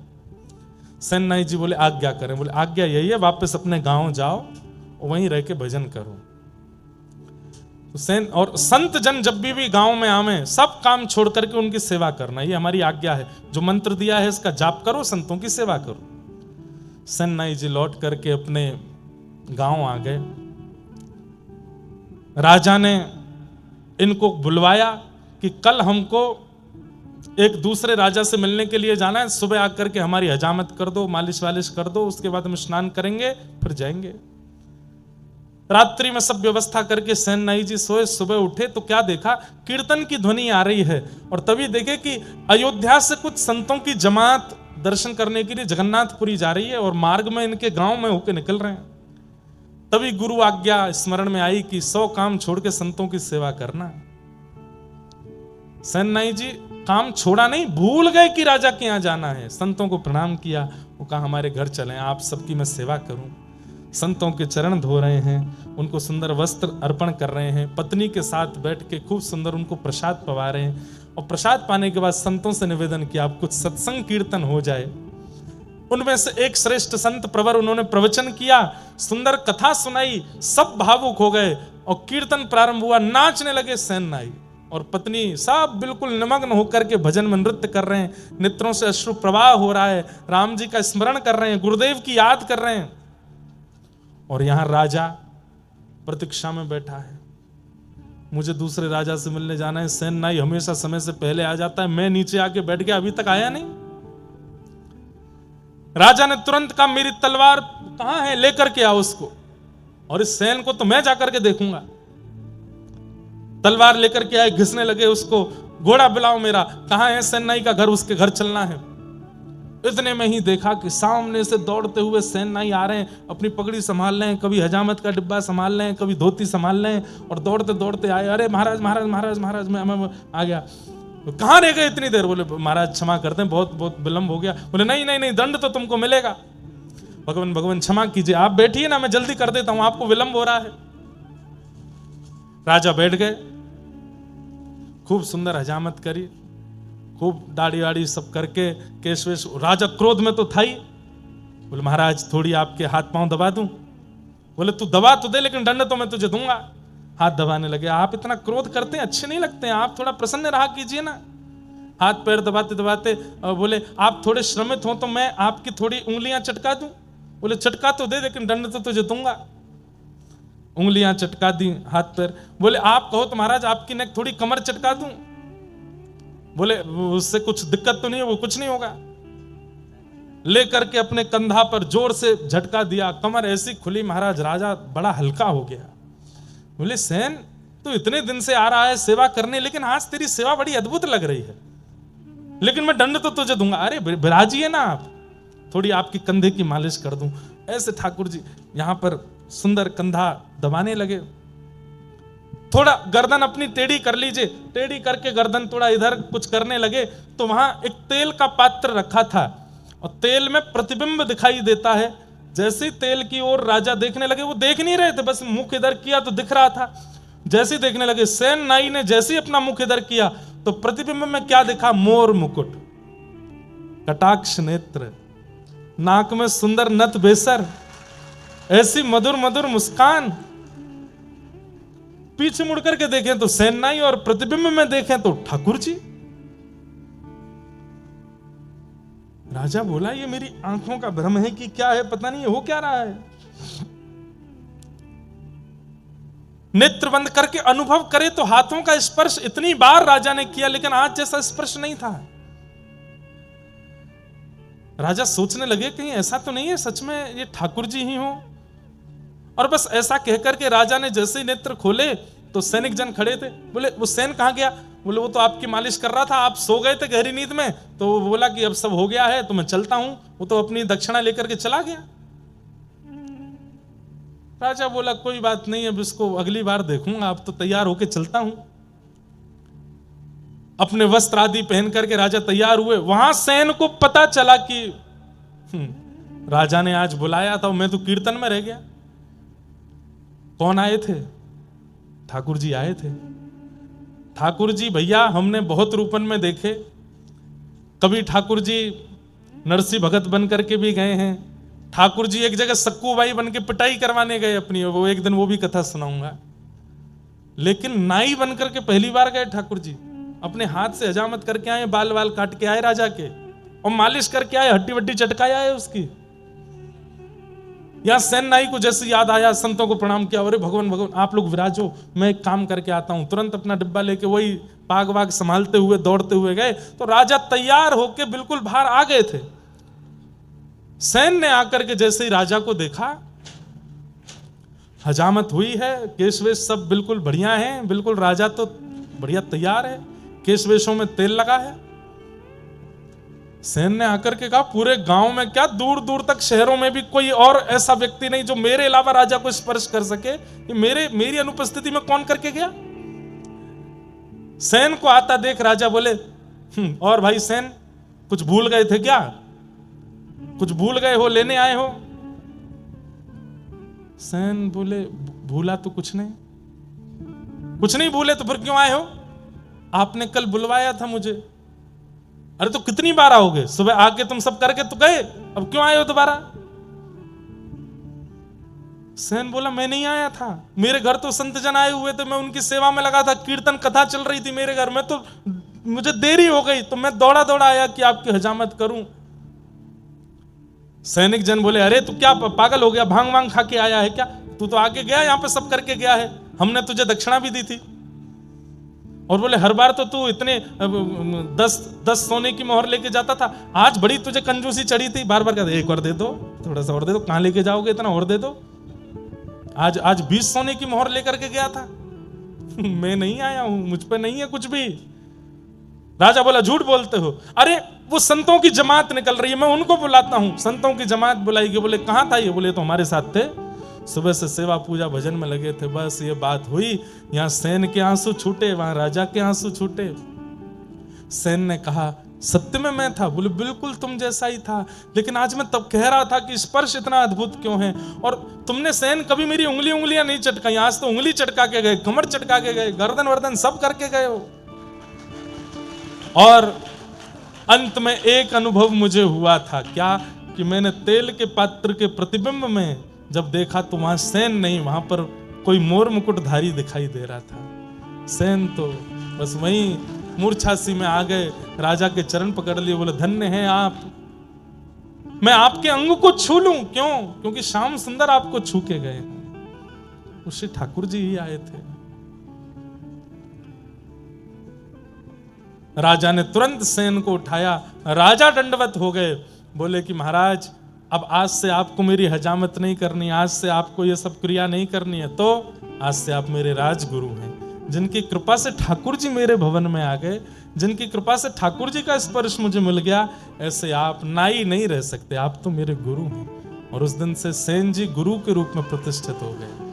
सेन नाई जी बोले आज्ञा करें। बोले आज्ञा यही है, वापस अपने गांव जाओ, वहीं रह के भजन करो। सेन और संत जन जब भी गांव में आवे, सब काम छोड़ करके उनकी सेवा करना, ये हमारी आज्ञा है। जो मंत्र दिया है इसका जाप करो, संतों की सेवा करो। सेन नाई जी लौट करके अपने गांव आ गए। राजा ने इनको बुलवाया कि कल हमको एक दूसरे राजा से मिलने के लिए जाना है, सुबह आकर के हमारी हजामत कर दो, मालिश वालिश कर दो, उसके बाद हम स्नान करेंगे फिर जाएंगे। रात्रि में सब व्यवस्था करके सेन नाई जी सोए। सुबह उठे तो क्या देखा, कीर्तन की ध्वनि आ रही है। और तभी देखे कि अयोध्या से कुछ संतों की जमात दर्शन करने के लिए जगन्नाथपुरी जा रही है और मार्ग में इनके गांव में होके निकल रहे हैं। तभी गुरु आज्ञा स्मरण में आई कि 100 काम छोड़ के संतों की सेवा करना। सेन नाई जी काम छोड़ा नहीं, भूल गए कि राजा के यहां जाना है। संतों को प्रणाम किया, वो कहा हमारे घर चलें, आप सबकी मैं सेवा करूं। संतों के चरण धो रहे हैं, उनको सुंदर वस्त्र अर्पण कर रहे हैं, पत्नी के साथ बैठ के खूब सुंदर उनको प्रसाद पवा रहे हैं। और प्रसाद पाने के बाद संतों से निवेदन किया आप कुछ सत्संग कीर्तन हो जाए। उनमें से एक श्रेष्ठ संत प्रवर, उन्होंने प्रवचन किया, सुंदर कथा सुनाई, सब भावुक हो गए और कीर्तन प्रारंभ हुआ। नाचने लगे सेन नाई और पत्नी सब बिल्कुल निमग्न होकर के भजन में नृत्य कर रहे हैं, नेत्रों से अश्रु प्रवाह हो रहा है, राम जी का स्मरण कर रहे हैं, गुरुदेव की याद कर रहे हैं। और यहां राजा प्रतीक्षा में बैठा है, मुझे दूसरे राजा से मिलने जाना है। सेन नाई हमेशा समय से पहले आ जाता है, मैं नीचे आके बैठ गया, अभी तक आया नहीं। राजा ने तुरंत कहा मेरी तलवार कहां है, लेकर के आओ उसको, और इस सैन को तो मैं जाकर के देखूंगा। तलवार लेकर के आए, घिसने लगे उसको, घोड़ा बुलाओ मेरा, कहां है सेन नाई का घर, उसके घर चलना है। इतने में ही देखा कि सामने से दौड़ते हुए सेन नाई आ रहे हैं, अपनी पगड़ी संभाल रहे हैं, कभी हजामत का डिब्बा संभाल रहे हैं, कभी धोती संभाल रहे हैं, और दौड़ते दौड़ते आए, अरे महाराज महाराज महाराज महाराज मैं आ गया। कहां रह गए इतनी देर? बोले महाराज क्षमा करते हैं, बहुत बहुत विलंब हो गया। बोले नहीं नहीं नहीं, दंड तो तुमको मिलेगा। भगवान भगवान क्षमा कीजिए, आप बैठिए ना, मैं जल्दी कर देता हूं, आपको विलंब हो रहा है। राजा बैठ गए, खूब सुंदर हजामत करी, खूब दाढ़ी वाड़ी सब करके, केश वेश। राजा क्रोध में तो था ही, बोले महाराज थोड़ी आपके हाथ पांव दबा दूं? बोले तू दबा तो दे, लेकिन दंड तो मैं तुझे दूंगा। हाथ दबाने लगे। आप इतना क्रोध करते हैं, अच्छे नहीं लगते हैं, आप थोड़ा प्रसन्न रहा कीजिए ना। हाथ पैर दबाते दबाते बोले आप थोड़े श्रमित हो तो मैं आपकी थोड़ी उंगलियां चटका दूं? बोले चटका तो दे, लेकिन दंड तो तुझे दूंगा। उंगलियां चटका दी, हाथ पैर। बोले आप कहो तो महाराज आपकी नेक थोड़ी कमर चटका दूं? बोले उससे कुछ दिक्कत तो नहीं है, वो कुछ नहीं होगा। लेकर के अपने कंधा पर जोर से झटका दिया, कमर ऐसी खुली महाराज, राजा बड़ा हल्का हो गया। बोले सेन तो इतने दिन से आ रहा है सेवा करने, लेकिन आज तेरी सेवा बड़ी अद्भुत लग रही है, लेकिन मैं दंड तो तुझे दूंगा। अरे विराजिए ना आप, थोड़ी आपकी कंधे की मालिश कर दूं। ऐसे ठाकुर जी यहां पर सुंदर कंधा दबाने लगे। थोड़ा गर्दन अपनी टेढ़ी कर लीजिए, टेढ़ी करके गर्दन थोड़ा इधर कुछ करने लगे तो वहां एक तेल का पात्र रखा था और तेल में प्रतिबिंब दिखाई देता है। जैसे ही तेल की ओर राजा देखने लगे, वो देख नहीं रहे थे, बस मुख इधर किया तो दिख रहा था। जैसे ही देखने लगे, सेन नाई ने जैसे ही अपना मुख इधर किया तो प्रतिबिंब में क्या देखा? मोर मुकुट, कटाक्ष नेत्र, नाक में सुंदर नथ बेसर, ऐसी मधुर मधुर मुस्कान। पीछे मुड़ करके देखें तो सेन नाई और प्रतिबिंब में देखें तो ठाकुर जी। राजा बोला ये मेरी आंखों का भ्रम है कि क्या है, पता नहीं हो क्या रहा है। नेत्र बंद करके अनुभव करे तो हाथों का स्पर्श इतनी बार राजा ने किया, लेकिन आज जैसा स्पर्श नहीं था। राजा सोचने लगे कहीं ऐसा तो नहीं है सच में ये ठाकुर जी ही हो। और बस ऐसा कहकर के राजा ने जैसे ही नेत्र खोले तो सैनिक जन खड़े थे। बोले वो सैन कहां गया? बोले वो तो आपकी मालिश कर रहा था, आप सो गए थे गहरी नींद में, तो वो बोला कि अब सब हो गया है तो मैं चलता हूं। वो तो अपनी दक्षिणा लेकर के चला गया। राजा बोला कोई बात नहीं, अब इसको अगली बार देखूंगा, अब तो तैयार होके चलता हूं। अपने वस्त्र आदि पहन करके राजा तैयार हुए। वहां सैन को पता चला कि राजा ने आज बुलाया था, मैं तो कीर्तन में रह गया। कौन आए थे? ठाकुर जी आए थे। ठाकुर जी भैया हमने बहुत रूपन में देखे, कभी ठाकुर जी नरसिंह भगत बन करके भी गए हैं, ठाकुर जी एक जगह सक्कूबाई बन के पिटाई करवाने गए अपनी, वो एक दिन वो भी कथा सुनाऊंगा। लेकिन नाई बन करके पहली बार गए ठाकुर जी, अपने हाथ से हजामत करके आए, बाल बाल काट के आए राजा के, और मालिश करके आए, हड्डी वड्डी चटकाया है उसकी। या सेन नाई को जैसे याद आया, संतों को प्रणाम किया, अरे भगवान भगवान आप लोग विराजो, मैं एक काम करके आता हूं। तुरंत अपना डिब्बा लेके वही पाग वाग संभालते हुए दौड़ते हुए गए तो राजा तैयार होके बिल्कुल बाहर आ गए थे। सेन ने आकर के जैसे ही राजा को देखा, हजामत हुई है, केश वेश सब बिल्कुल बढ़िया है, बिल्कुल राजा तो बढ़िया तैयार है, केश वेशों में तेल लगा है। सेन ने आकर के कहा पूरे गांव में क्या, दूर दूर तक शहरों में भी कोई और ऐसा व्यक्ति नहीं जो मेरे अलावा राजा को स्पर्श कर सके। ये मेरी अनुपस्थिति में कौन करके गया? सेन को आता देख राजा बोले और भाई सेन कुछ भूल गए थे क्या? कुछ भूल गए हो, लेने आए हो? सेन बोले भूला तो कुछ नहीं। कुछ नहीं भूले तो फिर क्यों आए हो? आपने कल बुलवाया था मुझे। अरे तो कितनी बार आओगे? सुबह आके तुम सब करके तो गए, अब क्यों आए हो दोबारा? सेन बोला मैं नहीं आया था, मेरे घर तो संत जन आए हुए थे, मैं उनकी सेवा में लगा था, कीर्तन कथा चल रही थी मेरे घर में, तो मुझे देरी हो गई तो मैं दौड़ा दौड़ा आया कि आपकी हजामत करूं। सैनिक जन बोले अरे तू क्या पागल हो गया, भांग वांग खा के आया है क्या, तू तो आके गया, यहाँ पे सब करके गया है, हमने तुझे दक्षिणा भी दी थी। और बोले हर बार तो तू इतने 10 सोने की मोहर लेके जाता था, आज बड़ी तुझे कंजूसी चढ़ी थी, बार बार कहते एक और दे दो, थोड़ा सा और दे दो, कहां लेके जाओगे इतना, और दे दो। आज 20 सोने की मोहर लेकर के गया था। मैं नहीं आया हूं, मुझ पे नहीं है कुछ भी। राजा बोला झूठ बोलते हो। अरे वो संतों की जमात निकल रही है, मैं उनको बुलाता हूं। संतों की जमात बुलाई गई। बोले कहां था ये? बोले तो हमारे साथ थे, सुबह से सेवा पूजा भजन में लगे थे, बस ये बात हुई, यहां सेन के आंसू छूटे, वहां राजा के आंसू छूटे। सेन ने कहा सत्य में मैं था? बोले बिल्कुल तुम जैसा ही था, लेकिन आज मैं तब कह रहा था कि स्पर्श इतना अद्भुत क्यों है, और तुमने सेन कभी मेरी उंगलियां नहीं चटकाई, आज तो उंगली चटका के गए, कमर चटका के गए, गर्दन वर्दन सब करके गए हो। और अंत में एक अनुभव मुझे हुआ था, क्या कि मैंने तेल के पात्र के प्रतिबिंब में जब देखा तो वहां सेन नहीं, वहां पर कोई मोर मुकुटधारी दिखाई दे रहा था। सेन तो बस वहीं मूर्छासी में आ गए, राजा के चरण पकड़ लिए, बोले धन्य हैं आप, मैं आपके अंग को छू लूं? क्यों? क्योंकि श्याम सुंदर आपको छू के गए हैं। श्री ठाकुर जी ही आए थे। राजा ने तुरंत सेन को उठाया, राजा दंडवत हो गए, बोले कि महाराज अब आज से आपको मेरी हजामत नहीं करनी, आज से आपको ये सब क्रिया नहीं करनी है, तो आज से आप मेरे राजगुरु हैं। जिनकी कृपा से ठाकुर जी मेरे भवन में आ गए, जिनकी कृपा से ठाकुर जी का स्पर्श मुझे मिल गया, ऐसे आप नाई नहीं रह सकते, आप तो मेरे गुरु हैं। और उस दिन से सेन जी गुरु के रूप में प्रतिष्ठित हो गए।